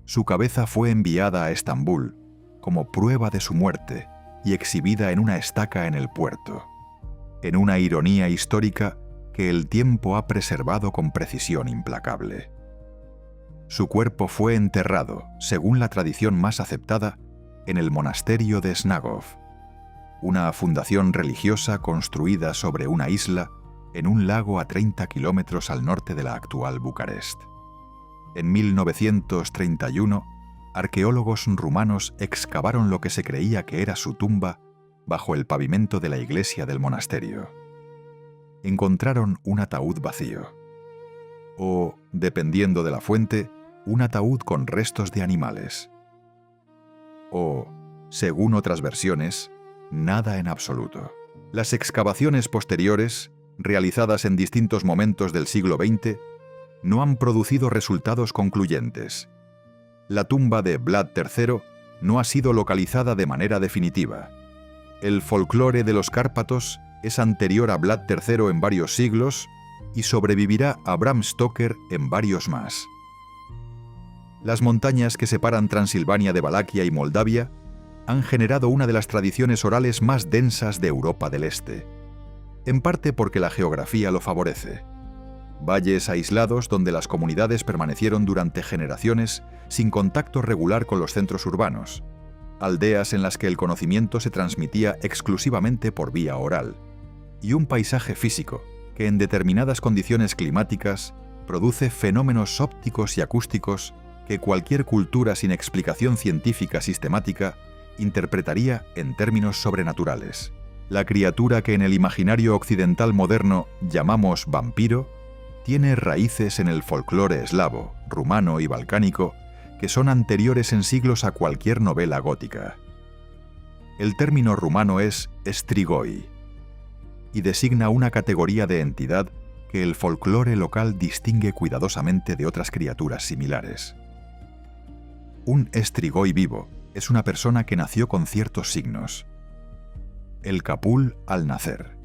Su cabeza fue enviada a Estambul como prueba de su muerte y exhibida en una estaca en el puerto, en una ironía histórica que el tiempo ha preservado con precisión implacable. Su cuerpo fue enterrado, según la tradición más aceptada, en el monasterio de Snagov, una fundación religiosa construida sobre una isla en un lago a 30 kilómetros al norte de la actual Bucarest. En 1931, arqueólogos rumanos excavaron lo que se creía que era su tumba bajo el pavimento de la iglesia del monasterio. Encontraron un ataúd vacío, o, dependiendo de la fuente, un ataúd con restos de animales, o, según otras versiones, nada en absoluto. Las excavaciones posteriores, realizadas en distintos momentos del siglo XX, no han producido resultados concluyentes. La tumba de Vlad III no ha sido localizada de manera definitiva. El folclore de los Cárpatos es anterior a Vlad III en varios siglos y sobrevivirá a Bram Stoker en varios más. Las montañas que separan Transilvania de Valaquia y Moldavia han generado una de las tradiciones orales más densas de Europa del Este, en parte porque la geografía lo favorece. Valles aislados donde las comunidades permanecieron durante generaciones sin contacto regular con los centros urbanos, aldeas en las que el conocimiento se transmitía exclusivamente por vía oral, y un paisaje físico que en determinadas condiciones climáticas produce fenómenos ópticos y acústicos que cualquier cultura sin explicación científica sistemática interpretaría en términos sobrenaturales. La criatura que en el imaginario occidental moderno llamamos vampiro tiene raíces en el folclore eslavo, rumano y balcánico que son anteriores en siglos a cualquier novela gótica. El término rumano es strigoi y designa una categoría de entidad que el folclore local distingue cuidadosamente de otras criaturas similares. Un strigoi vivo es una persona que nació con ciertos signos. El capul al nacer,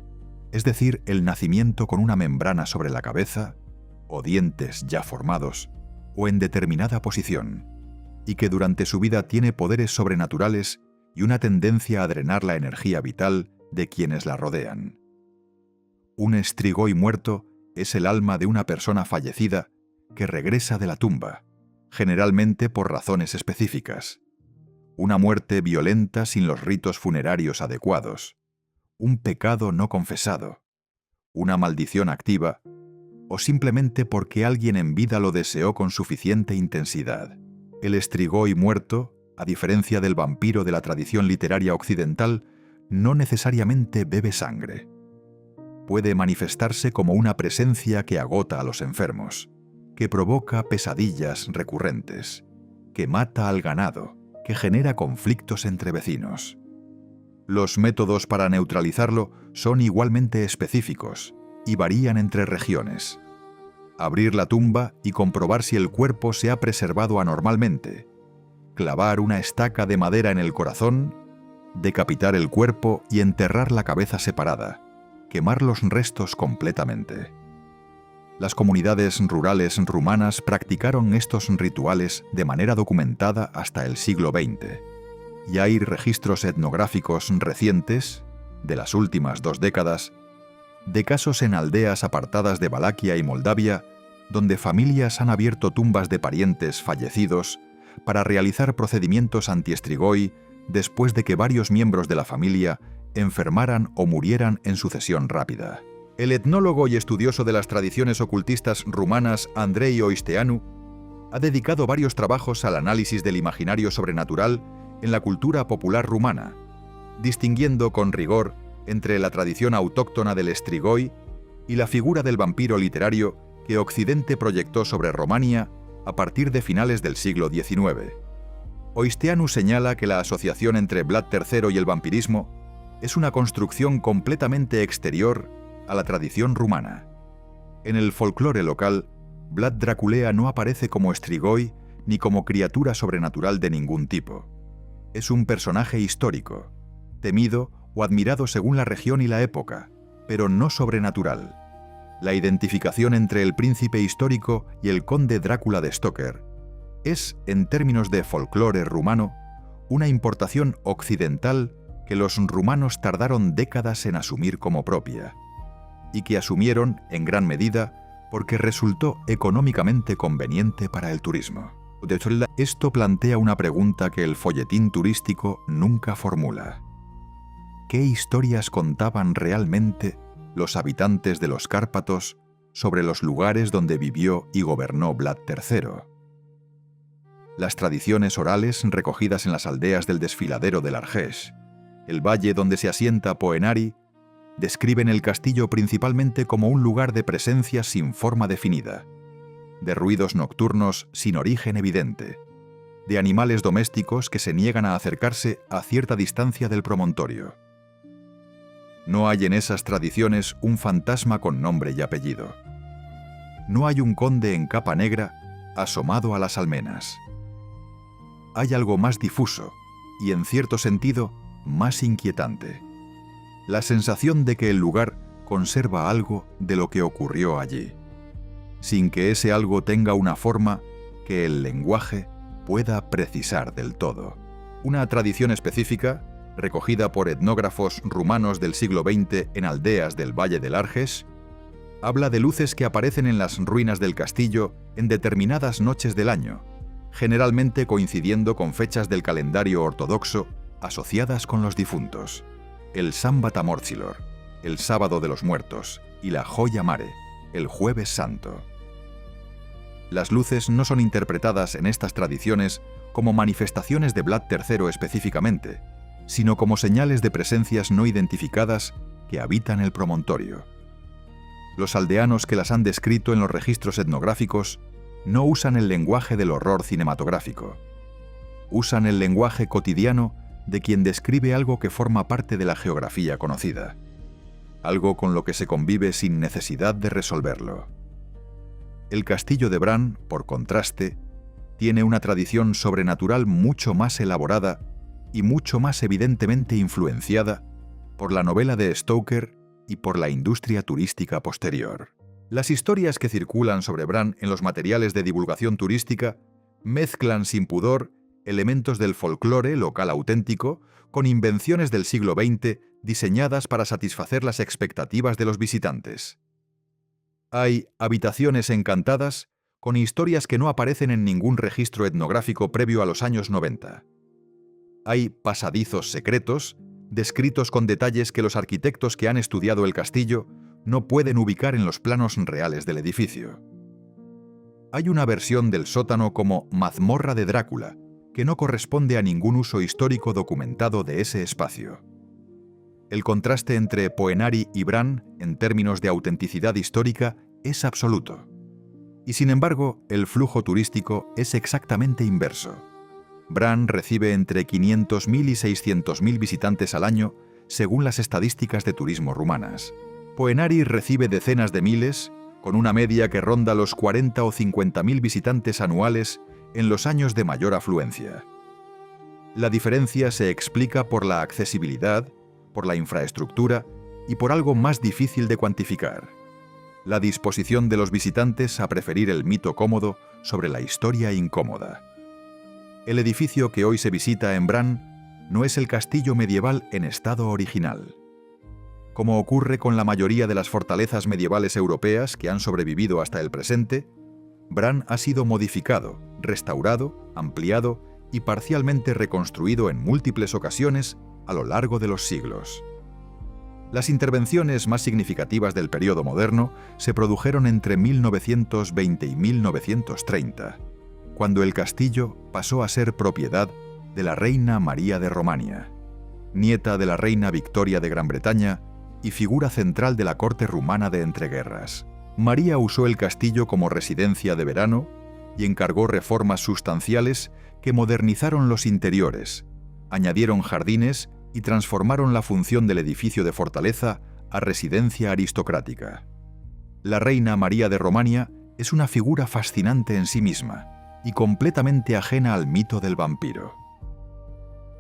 es decir, el nacimiento con una membrana sobre la cabeza, o dientes ya formados, o en determinada posición, y que durante su vida tiene poderes sobrenaturales y una tendencia a drenar la energía vital de quienes la rodean. Un strigoi muerto es el alma de una persona fallecida que regresa de la tumba, generalmente por razones específicas. Una muerte violenta sin los ritos funerarios adecuados, un pecado no confesado, una maldición activa, o simplemente porque alguien en vida lo deseó con suficiente intensidad. El strigoi muerto, a diferencia del vampiro de la tradición literaria occidental, no necesariamente bebe sangre. Puede manifestarse como una presencia que agota a los enfermos, que provoca pesadillas recurrentes, que mata al ganado, que genera conflictos entre vecinos. Los métodos para neutralizarlo son igualmente específicos y varían entre regiones. Abrir la tumba y comprobar si el cuerpo se ha preservado anormalmente, clavar una estaca de madera en el corazón, decapitar el cuerpo y enterrar la cabeza separada, quemar los restos completamente. Las comunidades rurales rumanas practicaron estos rituales de manera documentada hasta el siglo XX, y hay registros etnográficos recientes, de las últimas 2 décadas, de casos en aldeas apartadas de Valaquia y Moldavia, donde familias han abierto tumbas de parientes fallecidos para realizar procedimientos anti-strigoi después de que varios miembros de la familia enfermaran o murieran en sucesión rápida. El etnólogo y estudioso de las tradiciones ocultistas rumanas Andrei Oisteanu ha dedicado varios trabajos al análisis del imaginario sobrenatural en la cultura popular rumana, distinguiendo con rigor entre la tradición autóctona del Strigoi y la figura del vampiro literario que Occidente proyectó sobre Romania a partir de finales del siglo XIX. Oisteanu señala que la asociación entre Vlad III y el vampirismo es una construcción completamente exterior a la tradición rumana. En el folclore local, Vlad Draculea no aparece como Strigoi ni como criatura sobrenatural de ningún tipo. Es un personaje histórico, temido o admirado según la región y la época, pero no sobrenatural. La identificación entre el príncipe histórico y el conde Drácula de Stoker es, en términos de folclore rumano, una importación occidental que los rumanos tardaron décadas en asumir como propia, y que asumieron, en gran medida, porque resultó económicamente conveniente para el turismo. De hecho, esto plantea una pregunta que el folletín turístico nunca formula. ¿Qué historias contaban realmente los habitantes de los Cárpatos sobre los lugares donde vivió y gobernó Vlad III? Las tradiciones orales recogidas en las aldeas del desfiladero del Argeș, el valle donde se asienta Poenari, describen el castillo principalmente como un lugar de presencia sin forma definida, de ruidos nocturnos sin origen evidente, de animales domésticos que se niegan a acercarse a cierta distancia del promontorio. No hay en esas tradiciones un fantasma con nombre y apellido. No hay un conde en capa negra asomado a las almenas. Hay algo más difuso y, en cierto sentido, más inquietante. La sensación de que el lugar conserva algo de lo que ocurrió allí, sin que ese algo tenga una forma que el lenguaje pueda precisar del todo. Una tradición específica, recogida por etnógrafos rumanos del siglo XX en aldeas del Valle del Argeș, habla de luces que aparecen en las ruinas del castillo en determinadas noches del año, generalmente coincidiendo con fechas del calendario ortodoxo asociadas con los difuntos. El Sámbata Morcilor, el Sábado de los Muertos, y la Joya Mare, el Jueves Santo. Las luces no son interpretadas en estas tradiciones como manifestaciones de Vlad III específicamente, sino como señales de presencias no identificadas que habitan el promontorio. Los aldeanos que las han descrito en los registros etnográficos no usan el lenguaje del horror cinematográfico. Usan el lenguaje cotidiano de quien describe algo que forma parte de la geografía conocida, algo con lo que se convive sin necesidad de resolverlo. El castillo de Bran, por contraste, tiene una tradición sobrenatural mucho más elaborada y mucho más evidentemente influenciada por la novela de Stoker y por la industria turística posterior. Las historias que circulan sobre Bran en los materiales de divulgación turística mezclan sin pudor elementos del folclore local auténtico con invenciones del siglo XX diseñadas para satisfacer las expectativas de los visitantes. Hay habitaciones encantadas con historias que no aparecen en ningún registro etnográfico previo a los años 90. Hay pasadizos secretos, descritos con detalles que los arquitectos que han estudiado el castillo no pueden ubicar en los planos reales del edificio. Hay una versión del sótano como mazmorra de Drácula, que no corresponde a ningún uso histórico documentado de ese espacio. El contraste entre Poenari y Bran, en términos de autenticidad histórica, es absoluto. Y sin embargo, el flujo turístico es exactamente inverso. Bran recibe entre 500.000 y 600.000 visitantes al año, según las estadísticas de turismo rumanas. Poenari recibe decenas de miles, con una media que ronda los 40 o 50.000 visitantes anuales en los años de mayor afluencia. La diferencia se explica por la accesibilidad, por la infraestructura y por algo más difícil de cuantificar: la disposición de los visitantes a preferir el mito cómodo sobre la historia incómoda. El edificio que hoy se visita en Bran no es el castillo medieval en estado original. Como ocurre con la mayoría de las fortalezas medievales europeas que han sobrevivido hasta el presente, Bran ha sido modificado, restaurado, ampliado y parcialmente reconstruido en múltiples ocasiones a lo largo de los siglos. Las intervenciones más significativas del período moderno se produjeron entre 1920 y 1930. cuando el castillo pasó a ser propiedad de la reina María de Romania, nieta de la reina Victoria de Gran Bretaña y figura central de la corte rumana de entreguerras. María usó el castillo como residencia de verano y encargó reformas sustanciales que modernizaron los interiores, añadieron jardines y transformaron la función del edificio de fortaleza a residencia aristocrática. La reina María de Romania es una figura fascinante en sí misma y completamente ajena al mito del vampiro.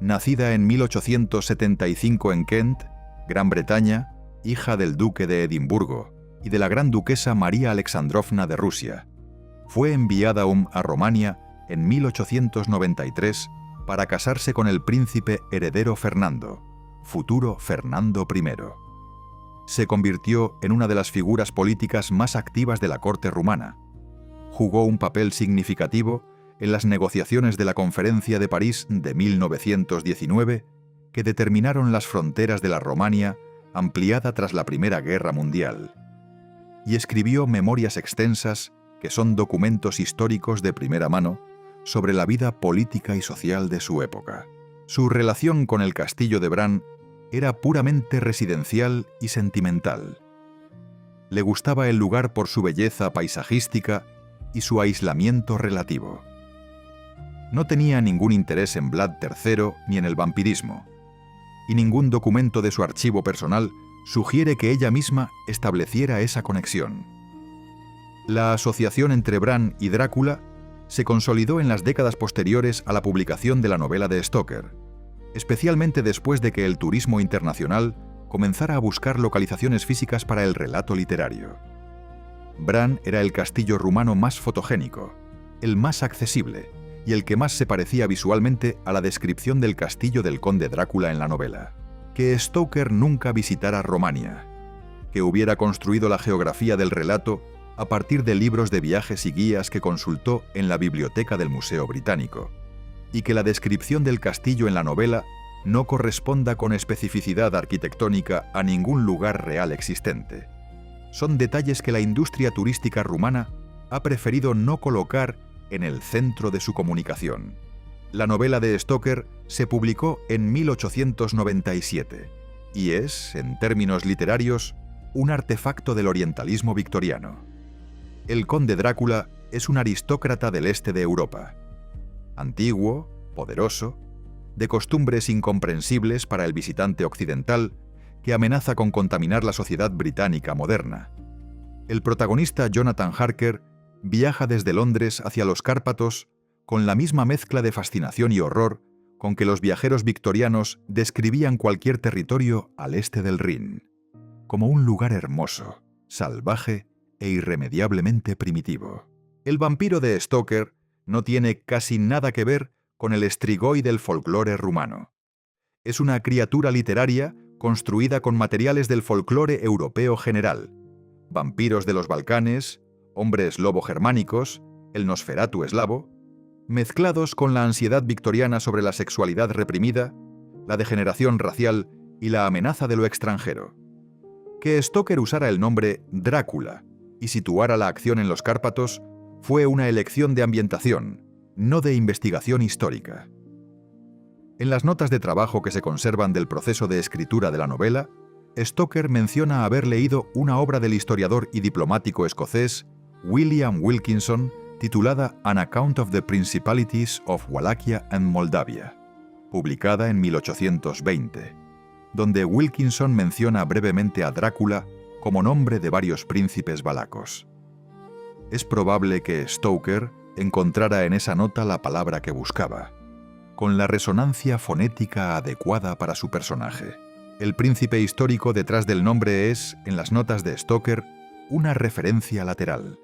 Nacida en 1875 en Kent, Gran Bretaña, hija del duque de Edimburgo y de la gran duquesa María Alexandrovna de Rusia, fue enviada a Romania en 1893 para casarse con el príncipe heredero Fernando, futuro Fernando I. Se convirtió en una de las figuras políticas más activas de la corte rumana. Jugó un papel significativo en las negociaciones de la Conferencia de París de 1919, que determinaron las fronteras de la Romania ampliada tras la Primera Guerra Mundial. Y escribió memorias extensas que son documentos históricos de primera mano sobre la vida política y social de su época. Su relación con el castillo de Bran era puramente residencial y sentimental. Le gustaba el lugar por su belleza paisajística y su aislamiento relativo. No tenía ningún interés en Vlad III ni en el vampirismo, y ningún documento de su archivo personal sugiere que ella misma estableciera esa conexión. La asociación entre Bran y Drácula se consolidó en las décadas posteriores a la publicación de la novela de Stoker, especialmente después de que el turismo internacional comenzara a buscar localizaciones físicas para el relato literario. Bran era el castillo rumano más fotogénico, el más accesible y el que más se parecía visualmente a la descripción del castillo del conde Drácula en la novela. Que Stoker nunca visitara Romania, que hubiera construido la geografía del relato a partir de libros de viajes y guías que consultó en la biblioteca del Museo Británico, y que la descripción del castillo en la novela no corresponda con especificidad arquitectónica a ningún lugar real existente. Son detalles que la industria turística rumana ha preferido no colocar en el centro de su comunicación. La novela de Stoker se publicó en 1897 y es, en términos literarios, un artefacto del orientalismo victoriano. El conde Drácula es un aristócrata del este de Europa, antiguo, poderoso, de costumbres incomprensibles para el visitante occidental, que amenaza con contaminar la sociedad británica moderna. El protagonista Jonathan Harker viaja desde Londres hacia los Cárpatos con la misma mezcla de fascinación y horror con que los viajeros victorianos describían cualquier territorio al este del Rin, como un lugar hermoso, salvaje e irremediablemente primitivo. El vampiro de Stoker no tiene casi nada que ver con el Strigoi del folclore rumano. Es una criatura literaria construida con materiales del folclore europeo general: vampiros de los Balcanes, hombres lobo germánicos, el Nosferatu eslavo, mezclados con la ansiedad victoriana sobre la sexualidad reprimida, la degeneración racial y la amenaza de lo extranjero. Que Stoker usara el nombre Drácula y situara la acción en los Cárpatos fue una elección de ambientación, no de investigación histórica. En las notas de trabajo que se conservan del proceso de escritura de la novela, Stoker menciona haber leído una obra del historiador y diplomático escocés William Wilkinson titulada An Account of the Principalities of Wallachia and Moldavia, publicada en 1820, donde Wilkinson menciona brevemente a Drácula como nombre de varios príncipes valacos. Es probable que Stoker encontrara en esa nota la palabra que buscaba, con la resonancia fonética adecuada para su personaje. El príncipe histórico detrás del nombre es, en las notas de Stoker, una referencia lateral.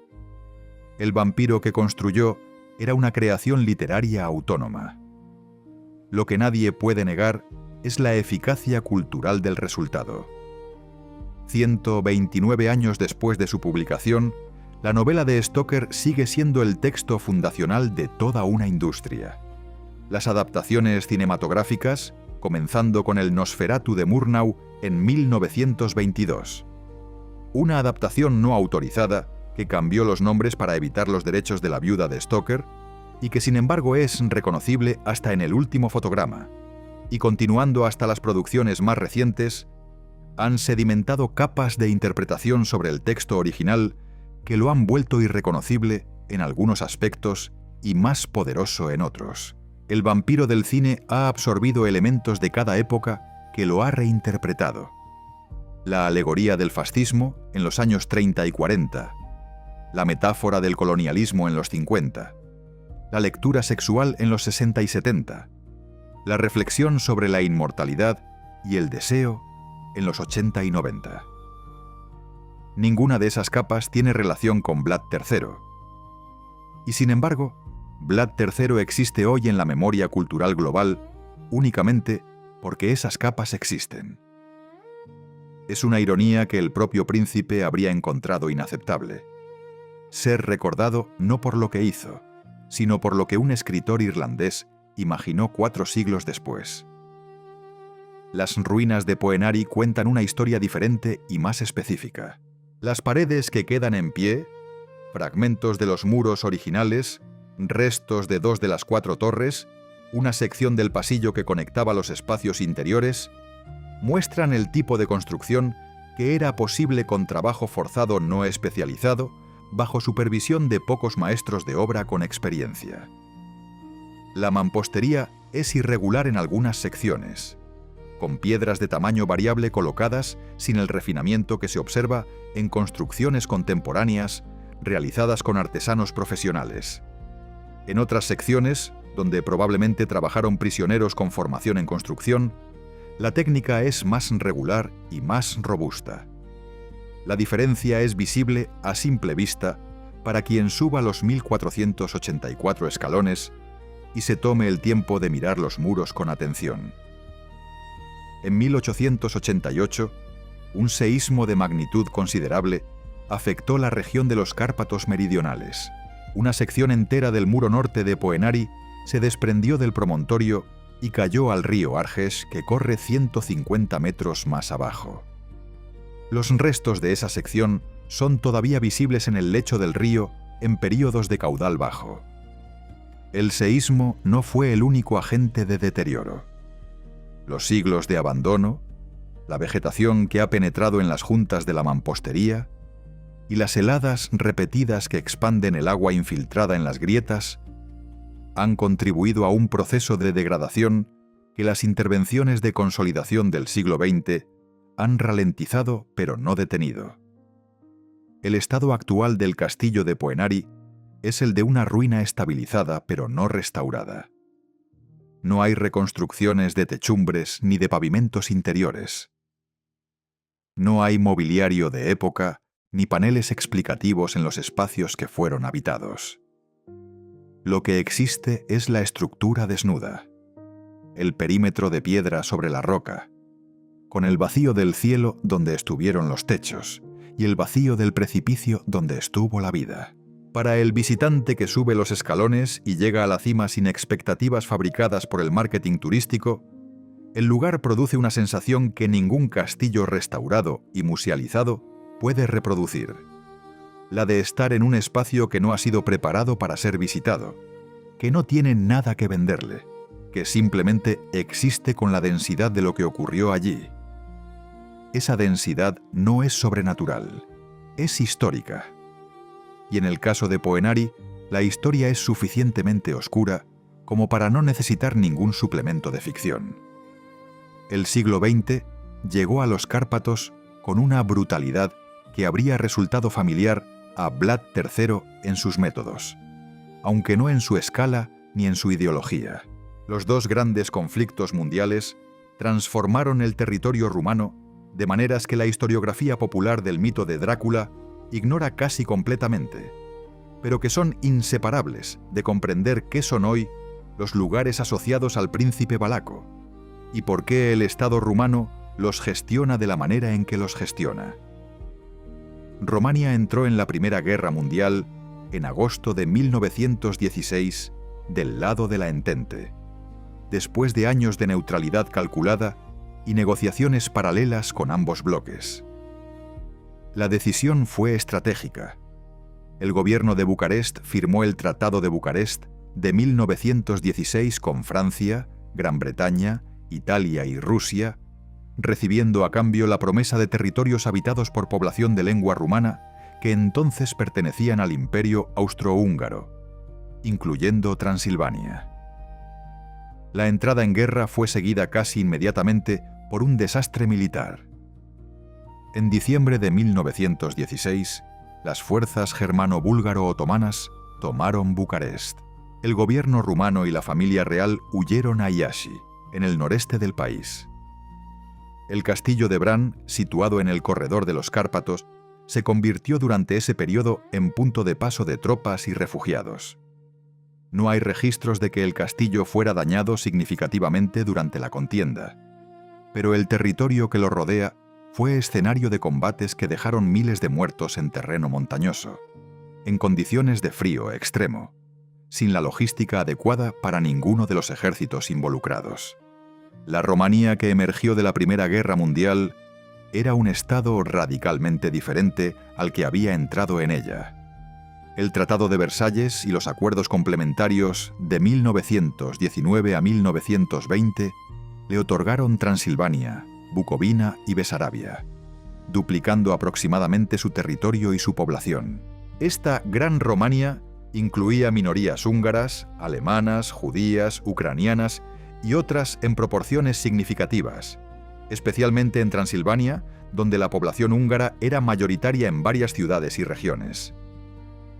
El vampiro que construyó era una creación literaria autónoma. Lo que nadie puede negar es la eficacia cultural del resultado. 129 años después de su publicación, la novela de Stoker sigue siendo el texto fundacional de toda una industria. Las adaptaciones cinematográficas, comenzando con el Nosferatu de Murnau en 1922. Una adaptación no autorizada que cambió los nombres para evitar los derechos de la viuda de Stoker y que sin embargo es reconocible hasta en el último fotograma, y continuando hasta las producciones más recientes, han sedimentado capas de interpretación sobre el texto original que lo han vuelto irreconocible en algunos aspectos y más poderoso en otros. El vampiro del cine ha absorbido elementos de cada época que lo ha reinterpretado. La alegoría del fascismo en los años 30 y 40, la metáfora del colonialismo en los 50, la lectura sexual en los 60 y 70, la reflexión sobre la inmortalidad y el deseo en los 80 y 90. Ninguna de esas capas tiene relación con Vlad III. Y sin embargo, Vlad III existe hoy en la memoria cultural global únicamente porque esas capas existen. Es una ironía que el propio príncipe habría encontrado inaceptable. Ser recordado no por lo que hizo, sino por lo que un escritor irlandés imaginó 4 siglos después. Las ruinas de Poenari cuentan una historia diferente y más específica. Las paredes que quedan en pie, fragmentos de los muros originales, restos de 2 de las 4 torres, una sección del pasillo que conectaba los espacios interiores, muestran el tipo de construcción que era posible con trabajo forzado no especializado, bajo supervisión de pocos maestros de obra con experiencia. La mampostería es irregular en algunas secciones, con piedras de tamaño variable colocadas sin el refinamiento que se observa en construcciones contemporáneas realizadas con artesanos profesionales. En otras secciones, donde probablemente trabajaron prisioneros con formación en construcción, la técnica es más regular y más robusta. La diferencia es visible a simple vista para quien suba los 1484 escalones y se tome el tiempo de mirar los muros con atención. En 1888, un seísmo de magnitud considerable afectó la región de los Cárpatos meridionales. Una sección entera del muro norte de Poenari se desprendió del promontorio y cayó al río Arges, que corre 150 metros más abajo. Los restos de esa sección son todavía visibles en el lecho del río en períodos de caudal bajo. El seísmo no fue el único agente de deterioro. Los siglos de abandono, la vegetación que ha penetrado en las juntas de la mampostería y las heladas repetidas que expanden el agua infiltrada en las grietas han contribuido a un proceso de degradación que las intervenciones de consolidación del siglo XX han ralentizado pero no detenido. El estado actual del castillo de Poenari es el de una ruina estabilizada pero no restaurada. No hay reconstrucciones de techumbres ni de pavimentos interiores. No hay mobiliario de época ni paneles explicativos en los espacios que fueron habitados. Lo que existe es la estructura desnuda, el perímetro de piedra sobre la roca, con el vacío del cielo donde estuvieron los techos y el vacío del precipicio donde estuvo la vida. Para el visitante que sube los escalones y llega a la cima sin expectativas fabricadas por el marketing turístico, el lugar produce una sensación que ningún castillo restaurado y musealizado puede reproducir. La de estar en un espacio que no ha sido preparado para ser visitado, que no tiene nada que venderle, que simplemente existe con la densidad de lo que ocurrió allí. Esa densidad no es sobrenatural, es histórica. Y en el caso de Poenari, la historia es suficientemente oscura como para no necesitar ningún suplemento de ficción. El siglo XX llegó a los Cárpatos con una brutalidad que habría resultado familiar a Vlad III en sus métodos, aunque no en su escala ni en su ideología. Los 2 grandes conflictos mundiales transformaron el territorio rumano de maneras que la historiografía popular del mito de Drácula ignora casi completamente, pero que son inseparables de comprender qué son hoy los lugares asociados al príncipe valaco y por qué el Estado rumano los gestiona de la manera en que los gestiona. Romania entró en la Primera Guerra Mundial en agosto de 1916 del lado de la Entente, después de años de neutralidad calculada y negociaciones paralelas con ambos bloques. La decisión fue estratégica. El gobierno de Bucarest firmó el Tratado de Bucarest de 1916 con Francia, Gran Bretaña, Italia y Rusia, recibiendo a cambio la promesa de territorios habitados por población de lengua rumana que entonces pertenecían al Imperio Austrohúngaro, incluyendo Transilvania. La entrada en guerra fue seguida casi inmediatamente por un desastre militar. En diciembre de 1916, las fuerzas germano-búlgaro-otomanas tomaron Bucarest. El gobierno rumano y la familia real huyeron a Iași, en el noreste del país. El castillo de Bran, situado en el corredor de los Cárpatos, se convirtió durante ese periodo en punto de paso de tropas y refugiados. No hay registros de que el castillo fuera dañado significativamente durante la contienda, pero el territorio que lo rodea fue escenario de combates que dejaron miles de muertos en terreno montañoso, en condiciones de frío extremo, sin la logística adecuada para ninguno de los ejércitos involucrados. La Rumanía que emergió de la Primera Guerra Mundial era un estado radicalmente diferente al que había entrado en ella. El Tratado de Versalles y los acuerdos complementarios de 1919 a 1920 le otorgaron Transilvania, Bucovina y Besarabia, duplicando aproximadamente su territorio y su población. Esta Gran Romania incluía minorías húngaras, alemanas, judías, ucranianas y otras en proporciones significativas, especialmente en Transilvania, donde la población húngara era mayoritaria en varias ciudades y regiones.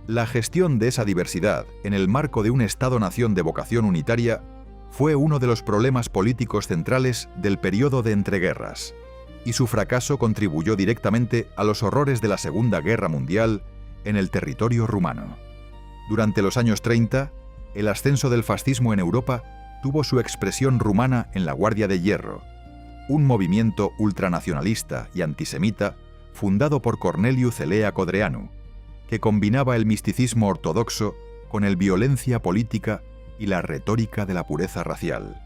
La gestión de esa diversidad en el marco de un Estado-nación de vocación unitaria fue uno de los problemas políticos centrales del periodo de entreguerras, y su fracaso contribuyó directamente a los horrores de la Segunda Guerra Mundial en el territorio rumano. Durante los años 30, el ascenso del fascismo en Europa tuvo su expresión rumana en la Guardia de Hierro, un movimiento ultranacionalista y antisemita fundado por Corneliu Celea Codreanu, que combinaba el misticismo ortodoxo con el violencia política y la retórica de la pureza racial.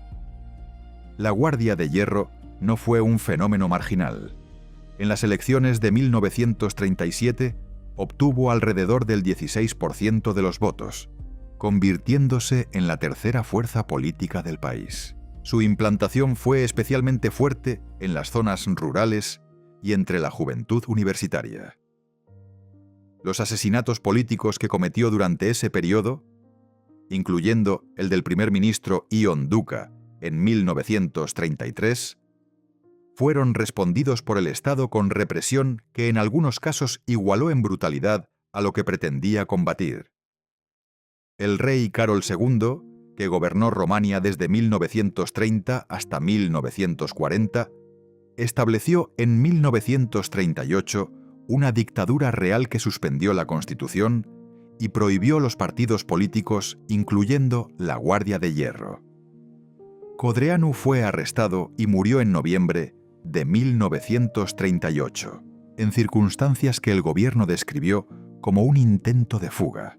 La Guardia de Hierro no fue un fenómeno marginal. En las elecciones de 1937 obtuvo alrededor del 16% de los votos, convirtiéndose en la tercera fuerza política del país. Su implantación fue especialmente fuerte en las zonas rurales y entre la juventud universitaria. Los asesinatos políticos que cometió durante ese periodo, incluyendo el del primer ministro Ion Duca en 1933, fueron respondidos por el Estado con represión que en algunos casos igualó en brutalidad a lo que pretendía combatir. El rey Carol II, que gobernó Romania desde 1930 hasta 1940, estableció en 1938 una dictadura real que suspendió la Constitución y prohibió los partidos políticos, incluyendo la Guardia de Hierro. Codreanu fue arrestado y murió en noviembre de 1938, en circunstancias que el gobierno describió como un intento de fuga,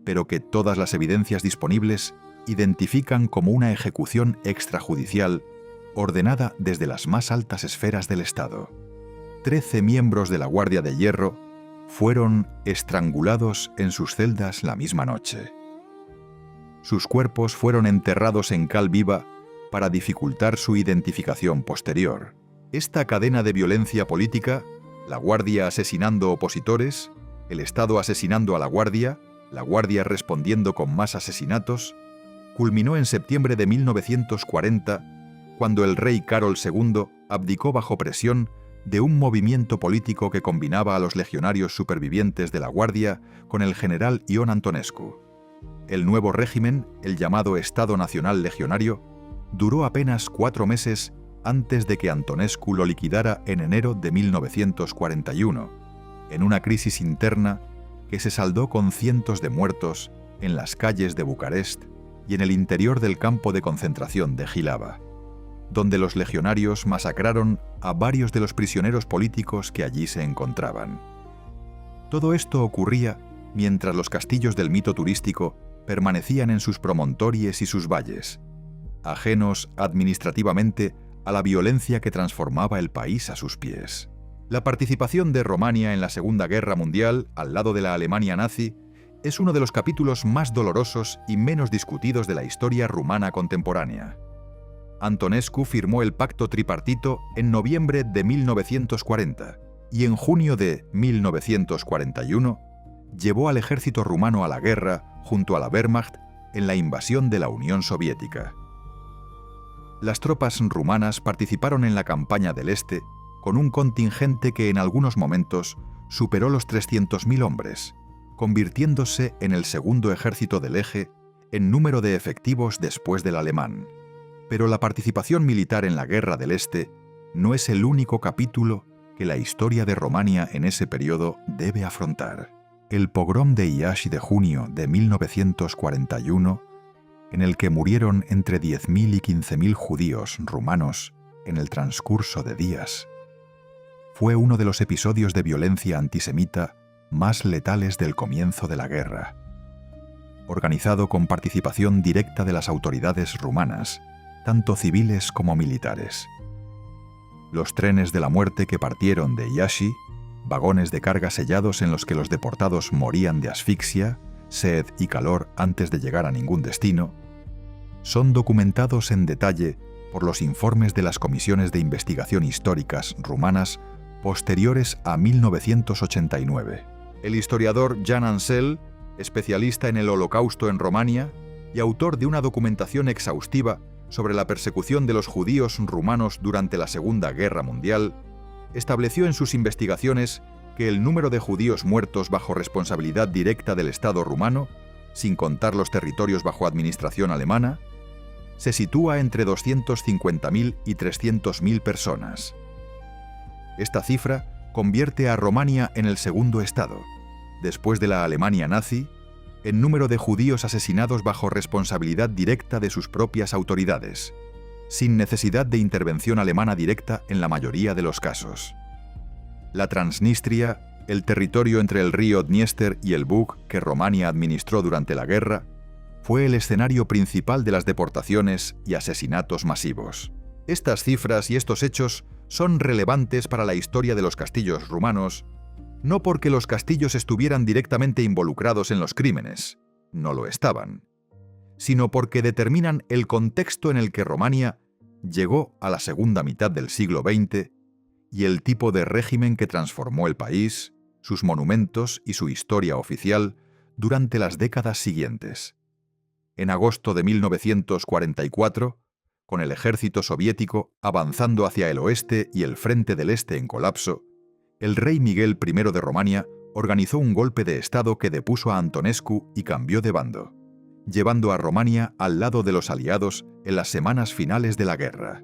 pero que todas las evidencias disponibles identifican como una ejecución extrajudicial ordenada desde las más altas esferas del Estado. 13 miembros de la Guardia de Hierro fueron estrangulados en sus celdas la misma noche. Sus cuerpos fueron enterrados en cal viva para dificultar su identificación posterior. Esta cadena de violencia política, la Guardia asesinando opositores, el Estado asesinando a la Guardia respondiendo con más asesinatos, culminó en septiembre de 1940, cuando el rey Carol II abdicó bajo presión de un movimiento político que combinaba a los legionarios supervivientes de la Guardia con el general Ion Antonescu. El nuevo régimen, el llamado Estado Nacional Legionario, duró apenas 4 meses antes de que Antonescu lo liquidara en enero de 1941, en una crisis interna que se saldó con cientos de muertos en las calles de Bucarest y en el interior del campo de concentración de Jilava, donde los legionarios masacraron a varios de los prisioneros políticos que allí se encontraban. Todo esto ocurría mientras los castillos del mito turístico permanecían en sus promontorios y sus valles, ajenos administrativamente a la violencia que transformaba el país a sus pies. La participación de Rumania en la Segunda Guerra Mundial, al lado de la Alemania nazi, es uno de los capítulos más dolorosos y menos discutidos de la historia rumana contemporánea. Antonescu firmó el pacto tripartito en noviembre de 1940 y en junio de 1941 llevó al ejército rumano a la guerra junto a la Wehrmacht en la invasión de la Unión Soviética. Las tropas rumanas participaron en la campaña del Este con un contingente que en algunos momentos superó los 300.000 hombres, convirtiéndose en el segundo ejército del Eje en número de efectivos después del alemán. Pero la participación militar en la Guerra del Este no es el único capítulo que la historia de Romania en ese periodo debe afrontar. El pogrom de Iași de junio de 1941, en el que murieron entre 10.000 y 15.000 judíos rumanos en el transcurso de días, fue uno de los episodios de violencia antisemita más letales del comienzo de la guerra. Organizado con participación directa de las autoridades rumanas, tanto civiles como militares. Los trenes de la muerte que partieron de Iași, vagones de carga sellados en los que los deportados morían de asfixia, sed y calor antes de llegar a ningún destino, son documentados en detalle por los informes de las comisiones de investigación históricas rumanas posteriores a 1989. El historiador Jan Ansel, especialista en el Holocausto en Romania y autor de una documentación exhaustiva sobre la persecución de los judíos rumanos durante la Segunda Guerra Mundial, estableció en sus investigaciones que el número de judíos muertos bajo responsabilidad directa del Estado rumano, sin contar los territorios bajo administración alemana, se sitúa entre 250.000 y 300.000 personas. Esta cifra convierte a Romania en el segundo Estado, después de la Alemania nazi, en número de judíos asesinados bajo responsabilidad directa de sus propias autoridades, sin necesidad de intervención alemana directa en la mayoría de los casos. La Transnistria, el territorio entre el río Dniester y el Bug que Romania administró durante la guerra, fue el escenario principal de las deportaciones y asesinatos masivos. Estas cifras y estos hechos son relevantes para la historia de los castillos rumanos, no porque los castillos estuvieran directamente involucrados en los crímenes, no lo estaban, sino porque determinan el contexto en el que Romania llegó a la segunda mitad del siglo XX y el tipo de régimen que transformó el país, sus monumentos y su historia oficial durante las décadas siguientes. En agosto de 1944, con el ejército soviético avanzando hacia el oeste y el frente del este en colapso, el rey Miguel I de Romania organizó un golpe de Estado que depuso a Antonescu y cambió de bando, llevando a Romania al lado de los aliados en las semanas finales de la guerra.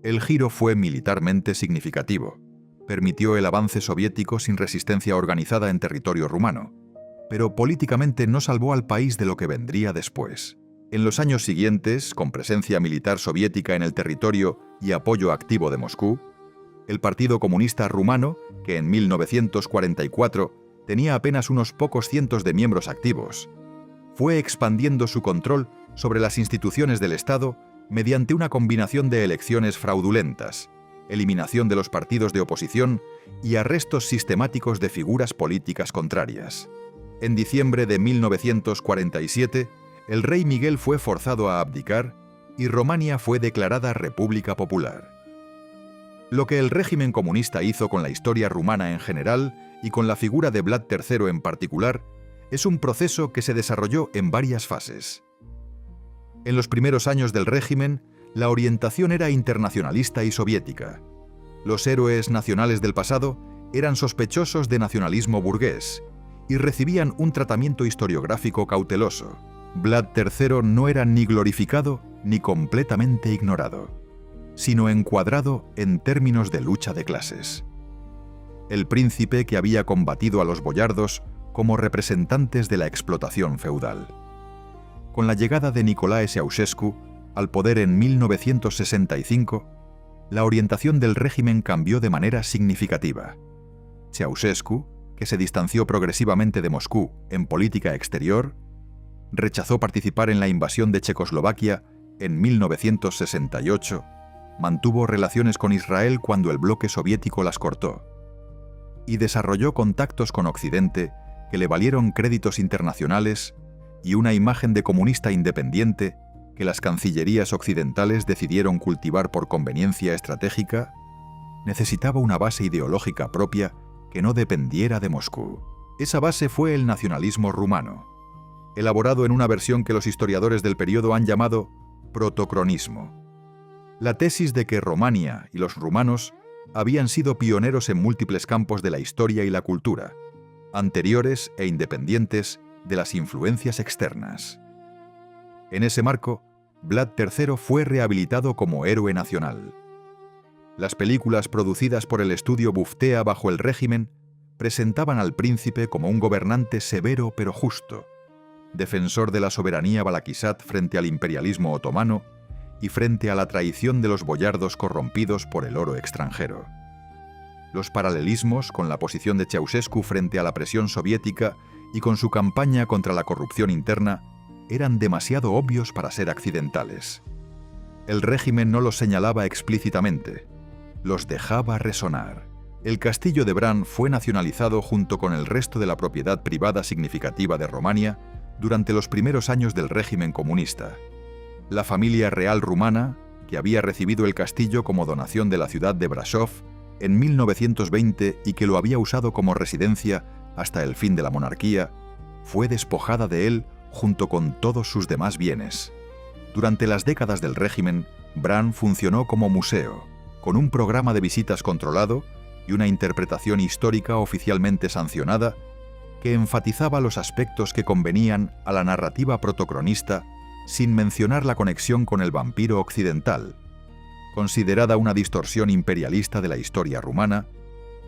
El giro fue militarmente significativo. Permitió el avance soviético sin resistencia organizada en territorio rumano, pero políticamente no salvó al país de lo que vendría después. En los años siguientes, con presencia militar soviética en el territorio y apoyo activo de Moscú, el Partido Comunista Rumano, que en 1944 tenía apenas unos pocos cientos de miembros activos, fue expandiendo su control sobre las instituciones del Estado mediante una combinación de elecciones fraudulentas, eliminación de los partidos de oposición y arrestos sistemáticos de figuras políticas contrarias. En diciembre de 1947, el rey Miguel fue forzado a abdicar y Romania fue declarada República Popular. Lo que el régimen comunista hizo con la historia rumana en general y con la figura de Vlad III en particular es un proceso que se desarrolló en varias fases. En los primeros años del régimen, la orientación era internacionalista y soviética. Los héroes nacionales del pasado eran sospechosos de nacionalismo burgués y recibían un tratamiento historiográfico cauteloso. Vlad III no era ni glorificado ni completamente ignorado, sino encuadrado en términos de lucha de clases. El príncipe que había combatido a los boyardos como representantes de la explotación feudal. Con la llegada de Nicolae Ceausescu al poder en 1965, la orientación del régimen cambió de manera significativa. Ceausescu, que se distanció progresivamente de Moscú en política exterior, rechazó participar en la invasión de Checoslovaquia en 1968, mantuvo relaciones con Israel cuando el bloque soviético las cortó, y desarrolló contactos con Occidente que le valieron créditos internacionales y una imagen de comunista independiente que las cancillerías occidentales decidieron cultivar por conveniencia estratégica, necesitaba una base ideológica propia que no dependiera de Moscú. Esa base fue el nacionalismo rumano, elaborado en una versión que los historiadores del periodo han llamado protocronismo. La tesis de que Romania y los rumanos habían sido pioneros en múltiples campos de la historia y la cultura, anteriores e independientes de las influencias externas. En ese marco, Vlad III fue rehabilitado como héroe nacional. Las películas producidas por el estudio Buftea bajo el régimen presentaban al príncipe como un gobernante severo pero justo, defensor de la soberanía valaquisat frente al imperialismo otomano y frente a la traición de los boyardos corrompidos por el oro extranjero. Los paralelismos con la posición de Ceausescu frente a la presión soviética y con su campaña contra la corrupción interna eran demasiado obvios para ser accidentales. El régimen no los señalaba explícitamente, los dejaba resonar. El castillo de Bran fue nacionalizado junto con el resto de la propiedad privada significativa de Romania durante los primeros años del régimen comunista. La familia real rumana, que había recibido el castillo como donación de la ciudad de Brașov en 1920 y que lo había usado como residencia hasta el fin de la monarquía, fue despojada de él junto con todos sus demás bienes. Durante las décadas del régimen, Bran funcionó como museo, con un programa de visitas controlado y una interpretación histórica oficialmente sancionada que enfatizaba los aspectos que convenían a la narrativa protocronista sin mencionar la conexión con el vampiro occidental, considerada una distorsión imperialista de la historia rumana,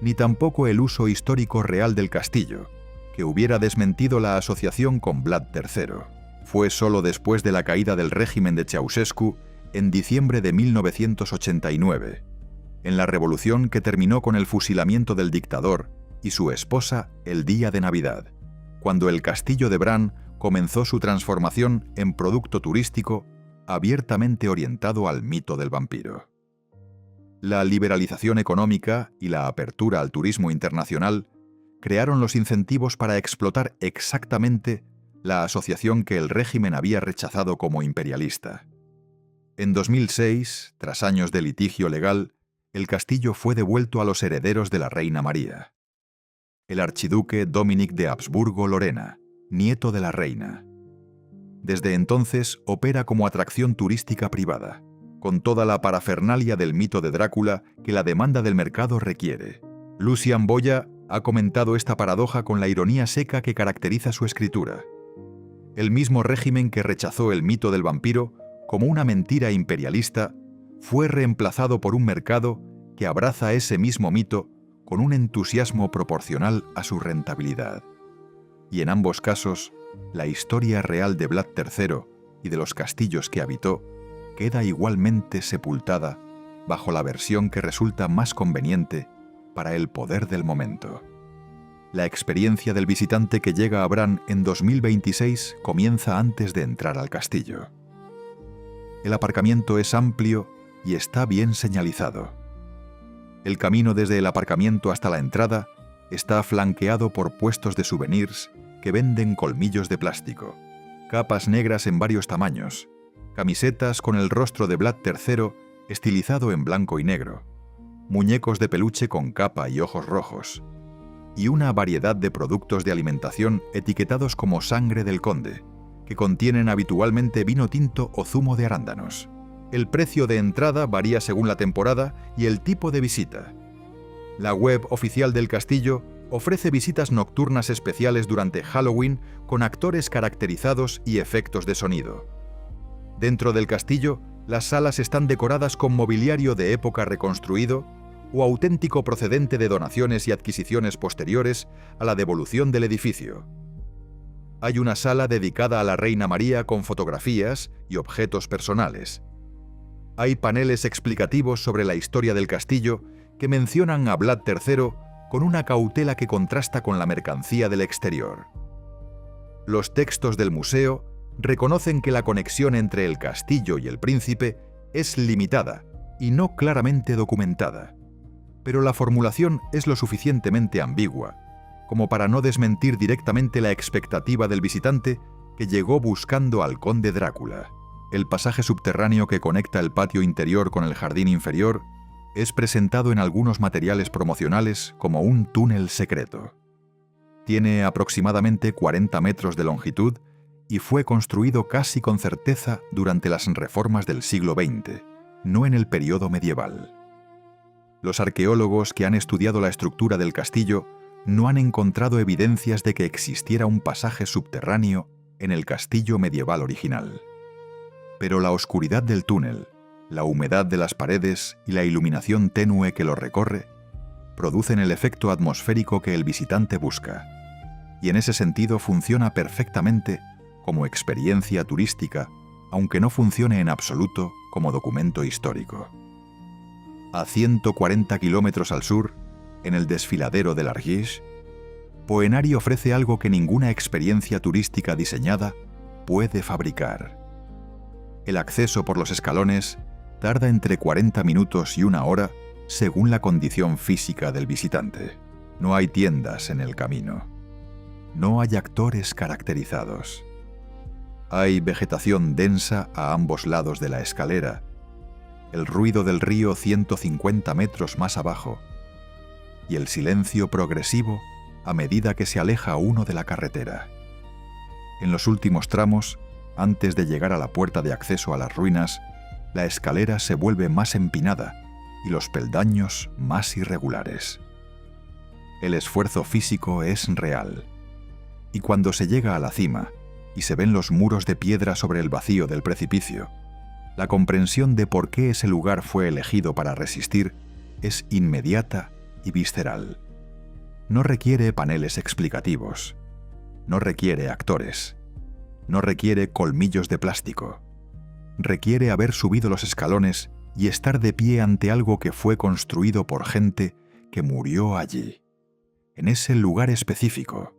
ni tampoco el uso histórico real del castillo, que hubiera desmentido la asociación con Vlad III. Fue solo después de la caída del régimen de Ceausescu en diciembre de 1989, en la revolución que terminó con el fusilamiento del dictador y su esposa el día de Navidad, cuando el castillo de Bran comenzó su transformación en producto turístico abiertamente orientado al mito del vampiro. La liberalización económica y la apertura al turismo internacional crearon los incentivos para explotar exactamente la asociación que el régimen había rechazado como imperialista. En 2006, tras años de litigio legal, el castillo fue devuelto a los herederos de la reina María. El archiduque Dominic de Habsburgo-Lorena, nieto de la reina. Desde entonces opera como atracción turística privada, con toda la parafernalia del mito de Drácula que la demanda del mercado requiere. Lucian Boya ha comentado esta paradoja con la ironía seca que caracteriza su escritura. El mismo régimen que rechazó el mito del vampiro como una mentira imperialista fue reemplazado por un mercado que abraza ese mismo mito con un entusiasmo proporcional a su rentabilidad. Y en ambos casos, la historia real de Vlad III y de los castillos que habitó queda igualmente sepultada bajo la versión que resulta más conveniente para el poder del momento. La experiencia del visitante que llega a Bran en 2026 comienza antes de entrar al castillo. El aparcamiento es amplio y está bien señalizado. El camino desde el aparcamiento hasta la entrada está flanqueado por puestos de souvenirs que venden colmillos de plástico, capas negras en varios tamaños, camisetas con el rostro de Vlad III estilizado en blanco y negro, muñecos de peluche con capa y ojos rojos, y una variedad de productos de alimentación etiquetados como sangre del conde, que contienen habitualmente vino tinto o zumo de arándanos. El precio de entrada varía según la temporada y el tipo de visita. La web oficial del castillo ofrece visitas nocturnas especiales durante Halloween con actores caracterizados y efectos de sonido. Dentro del castillo, las salas están decoradas con mobiliario de época reconstruido o auténtico procedente de donaciones y adquisiciones posteriores a la devolución del edificio. Hay una sala dedicada a la Reina María con fotografías y objetos personales. Hay paneles explicativos sobre la historia del castillo que mencionan a Vlad III con una cautela que contrasta con la mercancía del exterior. Los textos del museo reconocen que la conexión entre el castillo y el príncipe es limitada y no claramente documentada, pero la formulación es lo suficientemente ambigua como para no desmentir directamente la expectativa del visitante que llegó buscando al conde Drácula. El pasaje subterráneo que conecta el patio interior con el jardín inferior es presentado en algunos materiales promocionales como un túnel secreto. Tiene aproximadamente 40 metros de longitud y fue construido casi con certeza durante las reformas del siglo XX, no en el periodo medieval. Los arqueólogos que han estudiado la estructura del castillo no han encontrado evidencias de que existiera un pasaje subterráneo en el castillo medieval original. Pero la oscuridad del túnel, la humedad de las paredes y la iluminación tenue que lo recorre producen el efecto atmosférico que el visitante busca, y en ese sentido funciona perfectamente como experiencia turística, aunque no funcione en absoluto como documento histórico. A 140 kilómetros al sur, en el desfiladero de l'Arguiche, Poenari ofrece algo que ninguna experiencia turística diseñada puede fabricar. El acceso por los escalones tarda entre 40 minutos y 1 hora según la condición física del visitante. No hay tiendas en el camino. No hay actores caracterizados. Hay vegetación densa a ambos lados de la escalera, el ruido del río 150 metros más abajo y el silencio progresivo a medida que se aleja uno de la carretera. En los últimos tramos, antes de llegar a la puerta de acceso a las ruinas, la escalera se vuelve más empinada y los peldaños más irregulares. El esfuerzo físico es real, y cuando se llega a la cima y se ven los muros de piedra sobre el vacío del precipicio, la comprensión de por qué ese lugar fue elegido para resistir es inmediata y visceral. No requiere paneles explicativos, no requiere actores, no requiere colmillos de plástico. Requiere haber subido los escalones y estar de pie ante algo que fue construido por gente que murió allí, en ese lugar específico,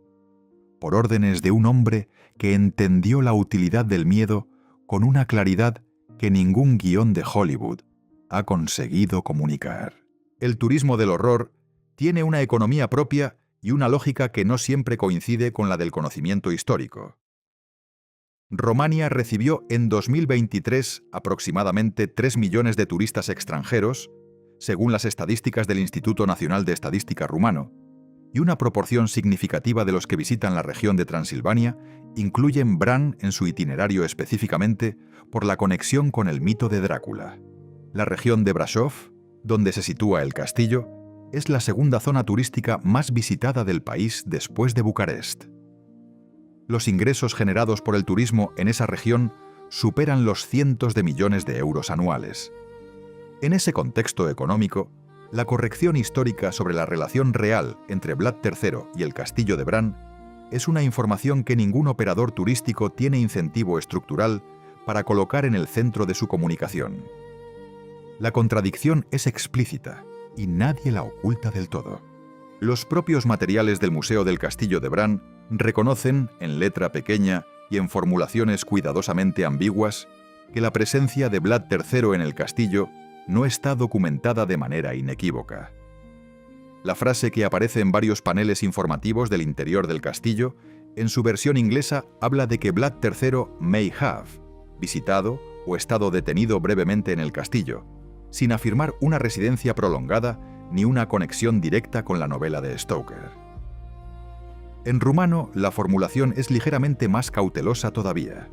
por órdenes de un hombre que entendió la utilidad del miedo con una claridad que ningún guión de Hollywood ha conseguido comunicar. El turismo del horror tiene una economía propia y una lógica que no siempre coincide con la del conocimiento histórico. Romania recibió en 2023 aproximadamente 3 millones de turistas extranjeros, según las estadísticas del Instituto Nacional de Estadística rumano, y una proporción significativa de los que visitan la región de Transilvania incluyen Bran en su itinerario específicamente por la conexión con el mito de Drácula. La región de Brașov, donde se sitúa el castillo, es la segunda zona turística más visitada del país después de Bucarest. Los ingresos generados por el turismo en esa región superan los cientos de millones de euros anuales. En ese contexto económico, la corrección histórica sobre la relación real entre Vlad III y el castillo de Bran es una información que ningún operador turístico tiene incentivo estructural para colocar en el centro de su comunicación. La contradicción es explícita y nadie la oculta del todo. Los propios materiales del Museo del Castillo de Bran reconocen, en letra pequeña y en formulaciones cuidadosamente ambiguas, que la presencia de Vlad III en el castillo no está documentada de manera inequívoca. La frase que aparece en varios paneles informativos del interior del castillo, en su versión inglesa habla de que Vlad III may have visitado o estado detenido brevemente en el castillo, sin afirmar una residencia prolongada ni una conexión directa con la novela de Stoker. En rumano, la formulación es ligeramente más cautelosa todavía.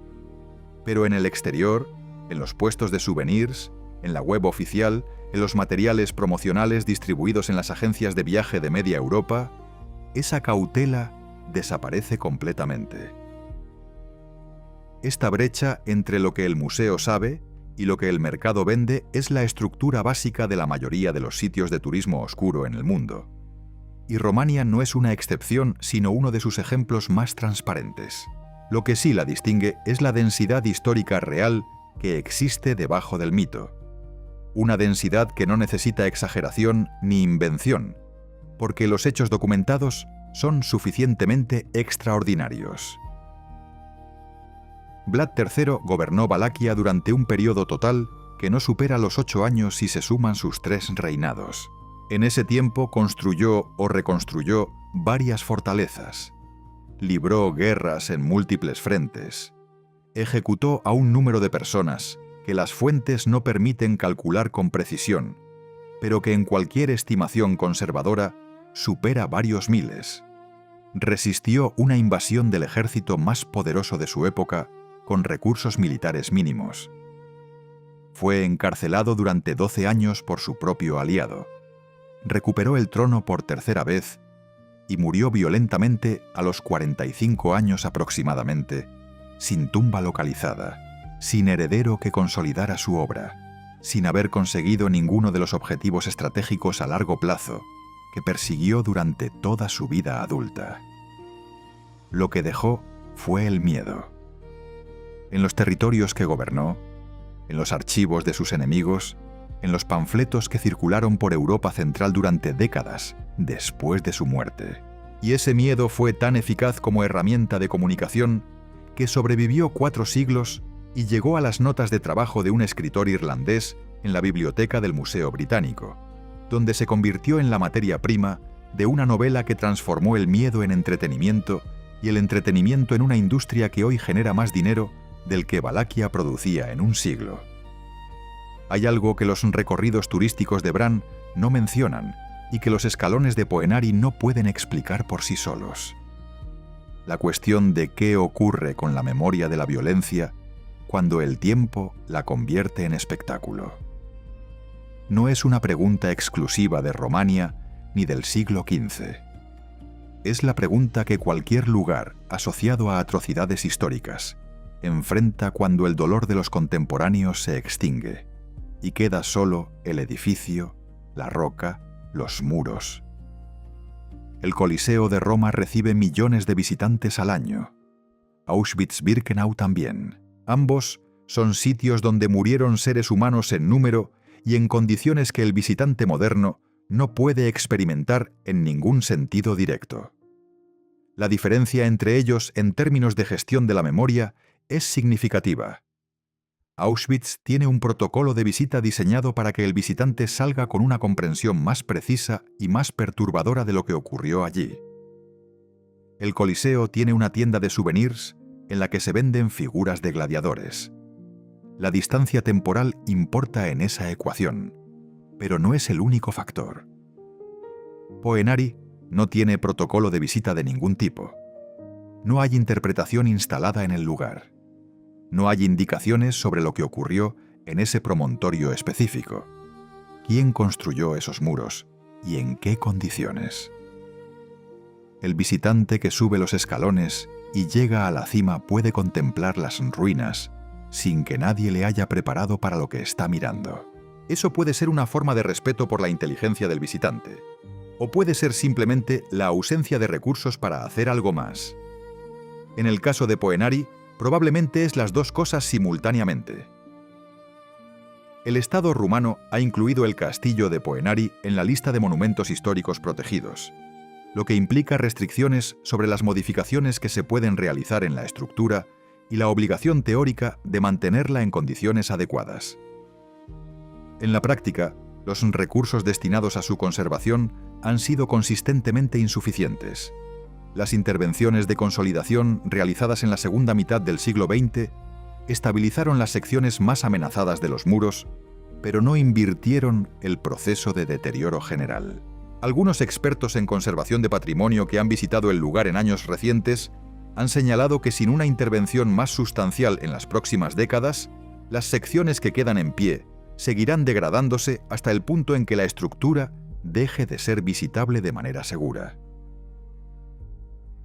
Pero en el exterior, en los puestos de souvenirs, en la web oficial, en los materiales promocionales distribuidos en las agencias de viaje de media Europa, esa cautela desaparece completamente. Esta brecha entre lo que el museo sabe y lo que el mercado vende es la estructura básica de la mayoría de los sitios de turismo oscuro en el mundo. Y Romania no es una excepción, sino uno de sus ejemplos más transparentes. Lo que sí la distingue es la densidad histórica real que existe debajo del mito. Una densidad que no necesita exageración ni invención, porque los hechos documentados son suficientemente extraordinarios. Vlad III gobernó Valaquia durante un periodo total que no supera los 8 años si se suman sus 3 reinados. En ese tiempo construyó o reconstruyó varias fortalezas, libró guerras en múltiples frentes, ejecutó a un número de personas que las fuentes no permiten calcular con precisión, pero que en cualquier estimación conservadora supera varios miles. Resistió una invasión del ejército más poderoso de su época con recursos militares mínimos. Fue encarcelado durante 12 años por su propio aliado. Recuperó el trono por tercera vez y murió violentamente a los 45 años aproximadamente, sin tumba localizada, sin heredero que consolidara su obra, sin haber conseguido ninguno de los objetivos estratégicos a largo plazo que persiguió durante toda su vida adulta. Lo que dejó fue el miedo. En los territorios que gobernó, en los archivos de sus enemigos, en los panfletos que circularon por Europa Central durante décadas después de su muerte. Y ese miedo fue tan eficaz como herramienta de comunicación que sobrevivió 4 siglos y llegó a las notas de trabajo de un escritor irlandés en la biblioteca del Museo Británico, donde se convirtió en la materia prima de una novela que transformó el miedo en entretenimiento y el entretenimiento en una industria que hoy genera más dinero del que Valaquia producía en un siglo. Hay algo que los recorridos turísticos de Bran no mencionan y que los escalones de Poenari no pueden explicar por sí solos. La cuestión de qué ocurre con la memoria de la violencia cuando el tiempo la convierte en espectáculo. No es una pregunta exclusiva de Romania ni del siglo XV. Es la pregunta que cualquier lugar asociado a atrocidades históricas enfrenta cuando el dolor de los contemporáneos se extingue y queda solo el edificio, la roca, los muros. El Coliseo de Roma recibe millones de visitantes al año. Auschwitz-Birkenau también. Ambos son sitios donde murieron seres humanos en número y en condiciones que el visitante moderno no puede experimentar en ningún sentido directo. La diferencia entre ellos en términos de gestión de la memoria es significativa. Auschwitz tiene un protocolo de visita diseñado para que el visitante salga con una comprensión más precisa y más perturbadora de lo que ocurrió allí. El Coliseo tiene una tienda de souvenirs en la que se venden figuras de gladiadores. La distancia temporal importa en esa ecuación, pero no es el único factor. Poenari no tiene protocolo de visita de ningún tipo. No hay interpretación instalada en el lugar. No hay indicaciones sobre lo que ocurrió en ese promontorio específico. ¿Quién construyó esos muros y en qué condiciones? El visitante que sube los escalones y llega a la cima puede contemplar las ruinas sin que nadie le haya preparado para lo que está mirando. Eso puede ser una forma de respeto por la inteligencia del visitante, o puede ser simplemente la ausencia de recursos para hacer algo más. En el caso de Poenari, probablemente es las dos cosas simultáneamente. El Estado rumano ha incluido el castillo de Poenari en la lista de monumentos históricos protegidos, lo que implica restricciones sobre las modificaciones que se pueden realizar en la estructura y la obligación teórica de mantenerla en condiciones adecuadas. En la práctica, los recursos destinados a su conservación han sido consistentemente insuficientes. Las intervenciones de consolidación realizadas en la segunda mitad del siglo XX estabilizaron las secciones más amenazadas de los muros, pero no invirtieron el proceso de deterioro general. Algunos expertos en conservación de patrimonio que han visitado el lugar en años recientes han señalado que sin una intervención más sustancial en las próximas décadas, las secciones que quedan en pie seguirán degradándose hasta el punto en que la estructura deje de ser visitable de manera segura.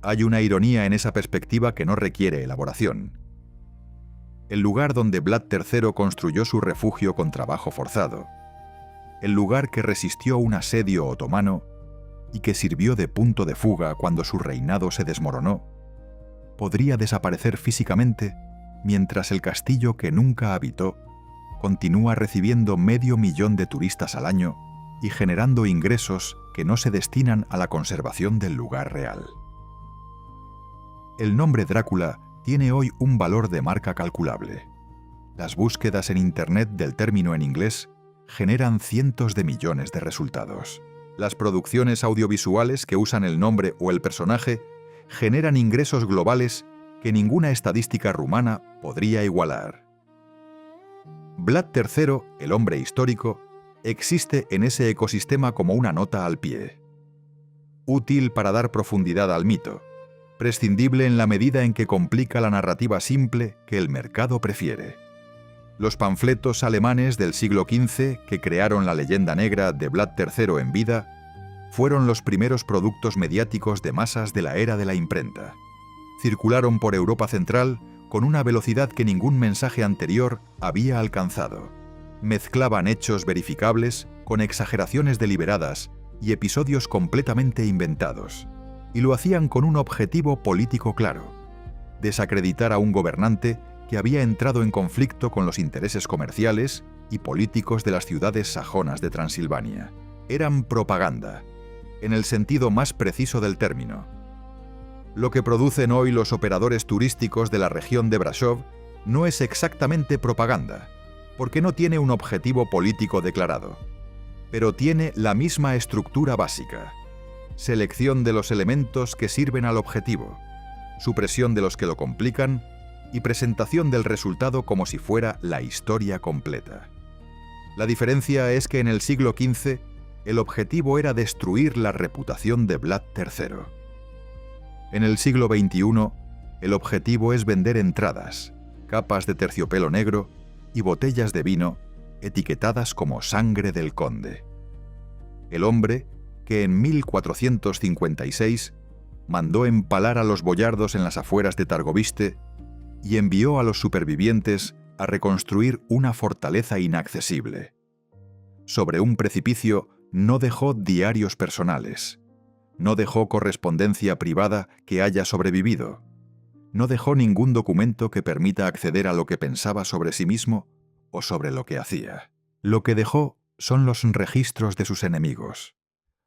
Hay una ironía en esa perspectiva que no requiere elaboración. El lugar donde Vlad III construyó su refugio con trabajo forzado, el lugar que resistió un asedio otomano y que sirvió de punto de fuga cuando su reinado se desmoronó, podría desaparecer físicamente mientras el castillo que nunca habitó continúa recibiendo 500.000 de turistas al año y generando ingresos que no se destinan a la conservación del lugar real. El nombre Drácula tiene hoy un valor de marca calculable. Las búsquedas en Internet del término en inglés generan cientos de millones de resultados. Las producciones audiovisuales que usan el nombre o el personaje generan ingresos globales que ninguna estadística rumana podría igualar. Vlad III, el hombre histórico, existe en ese ecosistema como una nota al pie. Útil para dar profundidad al mito, prescindible en la medida en que complica la narrativa simple que el mercado prefiere. Los panfletos alemanes del siglo XV que crearon la leyenda negra de Vlad III en vida fueron los primeros productos mediáticos de masas de la era de la imprenta. Circularon por Europa Central con una velocidad que ningún mensaje anterior había alcanzado. Mezclaban hechos verificables con exageraciones deliberadas y episodios completamente inventados, y lo hacían con un objetivo político claro: desacreditar a un gobernante que había entrado en conflicto con los intereses comerciales y políticos de las ciudades sajonas de Transilvania. Eran propaganda, en el sentido más preciso del término. Lo que producen hoy los operadores turísticos de la región de Brasov no es exactamente propaganda, porque no tiene un objetivo político declarado, pero tiene la misma estructura básica: selección de los elementos que sirven al objetivo, supresión de los que lo complican y presentación del resultado como si fuera la historia completa. La diferencia es que en el siglo XV el objetivo era destruir la reputación de Vlad III. En el siglo XXI, el objetivo es vender entradas, capas de terciopelo negro y botellas de vino etiquetadas como sangre del conde. El hombre que en 1456 mandó empalar a los boyardos en las afueras de Targoviste y envió a los supervivientes a reconstruir una fortaleza inaccesible. Sobre un precipicio no dejó diarios personales, no dejó correspondencia privada que haya sobrevivido, no dejó ningún documento que permita acceder a lo que pensaba sobre sí mismo o sobre lo que hacía. Lo que dejó son los registros de sus enemigos,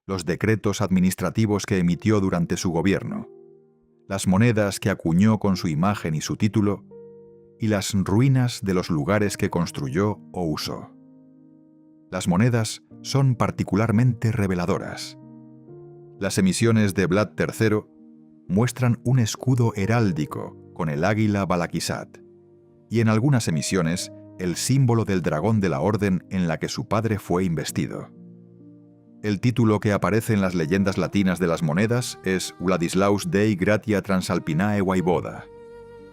los decretos administrativos que emitió durante su gobierno, las monedas que acuñó con su imagen y su título, y las ruinas de los lugares que construyó o usó. Las monedas son particularmente reveladoras. Las emisiones de Vlad III muestran un escudo heráldico con el águila Balakisat, y en algunas emisiones el símbolo del dragón de la orden en la que su padre fue investido. El título que aparece en las leyendas latinas de las monedas es Vladislaus Dei Gratia Transalpinae Voivoda.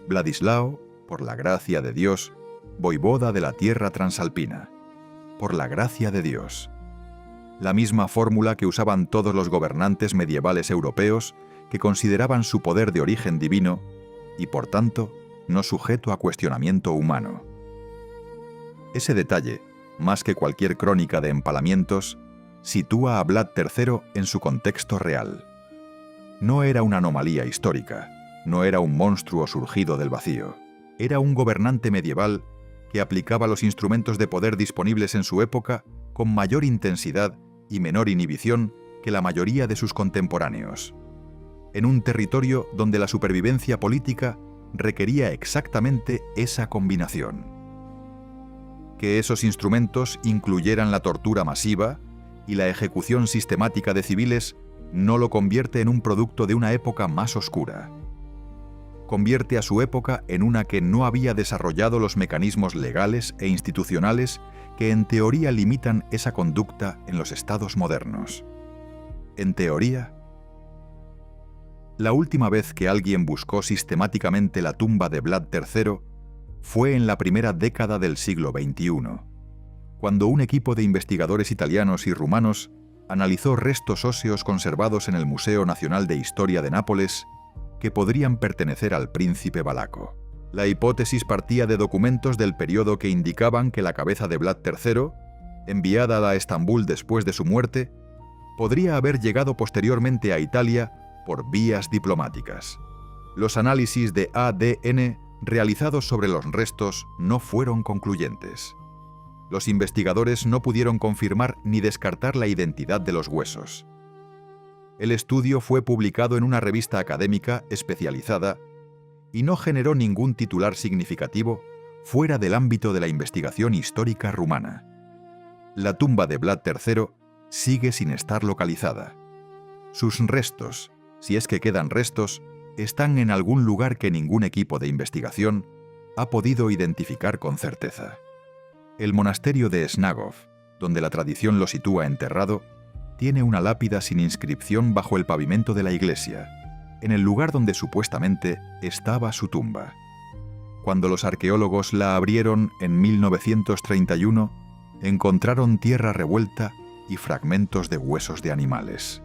Vladislao, por la gracia de Dios, voivoda de la tierra transalpina. Por la gracia de Dios. La misma fórmula que usaban todos los gobernantes medievales europeos que consideraban su poder de origen divino y, por tanto, no sujeto a cuestionamiento humano. Ese detalle, más que cualquier crónica de empalamientos, sitúa a Vlad III en su contexto real. No era una anomalía histórica, no era un monstruo surgido del vacío. Era un gobernante medieval que aplicaba los instrumentos de poder disponibles en su época con mayor intensidad y menor inhibición que la mayoría de sus contemporáneos, en un territorio donde la supervivencia política requería exactamente esa combinación. Que esos instrumentos incluyeran la tortura masiva y la ejecución sistemática de civiles no lo convierte en un producto de una época más oscura. Convierte a su época en una que no había desarrollado los mecanismos legales e institucionales que en teoría limitan esa conducta en los estados modernos. En teoría, la última vez que alguien buscó sistemáticamente la tumba de Vlad III fue en la primera década del siglo XXI, cuando un equipo de investigadores italianos y rumanos analizó restos óseos conservados en el Museo Nacional de Historia de Nápoles que podrían pertenecer al príncipe valaco. La hipótesis partía de documentos del periodo que indicaban que la cabeza de Vlad III, enviada a Estambul después de su muerte, podría haber llegado posteriormente a Italia por vías diplomáticas. Los análisis de ADN realizados sobre los restos no fueron concluyentes. Los investigadores no pudieron confirmar ni descartar la identidad de los huesos. El estudio fue publicado en una revista académica especializada y no generó ningún titular significativo fuera del ámbito de la investigación histórica rumana. La tumba de Vlad III sigue sin estar localizada. Sus restos, si es que quedan restos, están en algún lugar que ningún equipo de investigación ha podido identificar con certeza. El monasterio de Snagov, donde la tradición lo sitúa enterrado, tiene una lápida sin inscripción bajo el pavimento de la iglesia, en el lugar donde supuestamente estaba su tumba. Cuando los arqueólogos la abrieron en 1931, encontraron tierra revuelta y fragmentos de huesos de animales.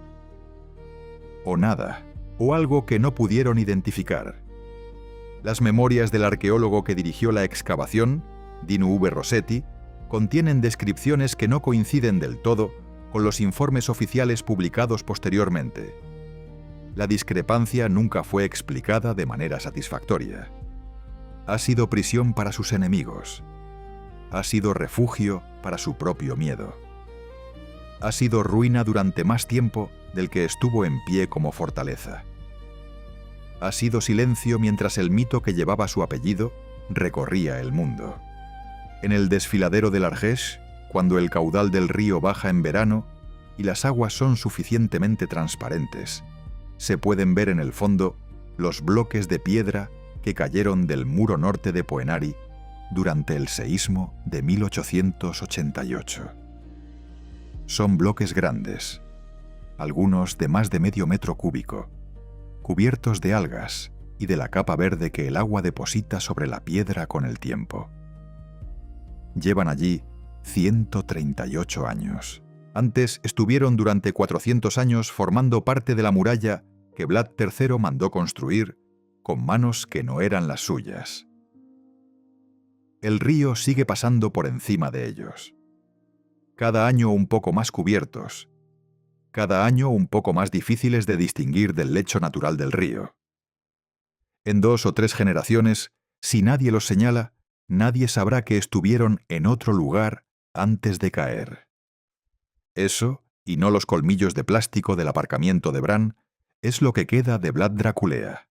O nada, o algo que no pudieron identificar. Las memorias del arqueólogo que dirigió la excavación, Dino V. Rossetti, contienen descripciones que no coinciden del todo con los informes oficiales publicados posteriormente. La discrepancia nunca fue explicada de manera satisfactoria. Ha sido prisión para sus enemigos. Ha sido refugio para su propio miedo. Ha sido ruina durante más tiempo del que estuvo en pie como fortaleza. Ha sido silencio mientras el mito que llevaba su apellido recorría el mundo. En el desfiladero del Argesh, cuando el caudal del río baja en verano y las aguas son suficientemente transparentes, se pueden ver en el fondo los bloques de piedra que cayeron del muro norte de Poenari durante el seísmo de 1888. Son bloques grandes, algunos de más de medio metro cúbico, cubiertos de algas y de la capa verde que el agua deposita sobre la piedra con el tiempo. Llevan allí 138 años. Antes estuvieron durante 400 años formando parte de la muralla que Vlad III mandó construir con manos que no eran las suyas. El río sigue pasando por encima de ellos. Cada año un poco más cubiertos, cada año un poco más difíciles de distinguir del lecho natural del río. En 2 o 3 generaciones, si nadie los señala, nadie sabrá que estuvieron en otro lugar antes de caer. Eso, y no los colmillos de plástico del aparcamiento de Bran, es lo que queda de Vlad Dracula.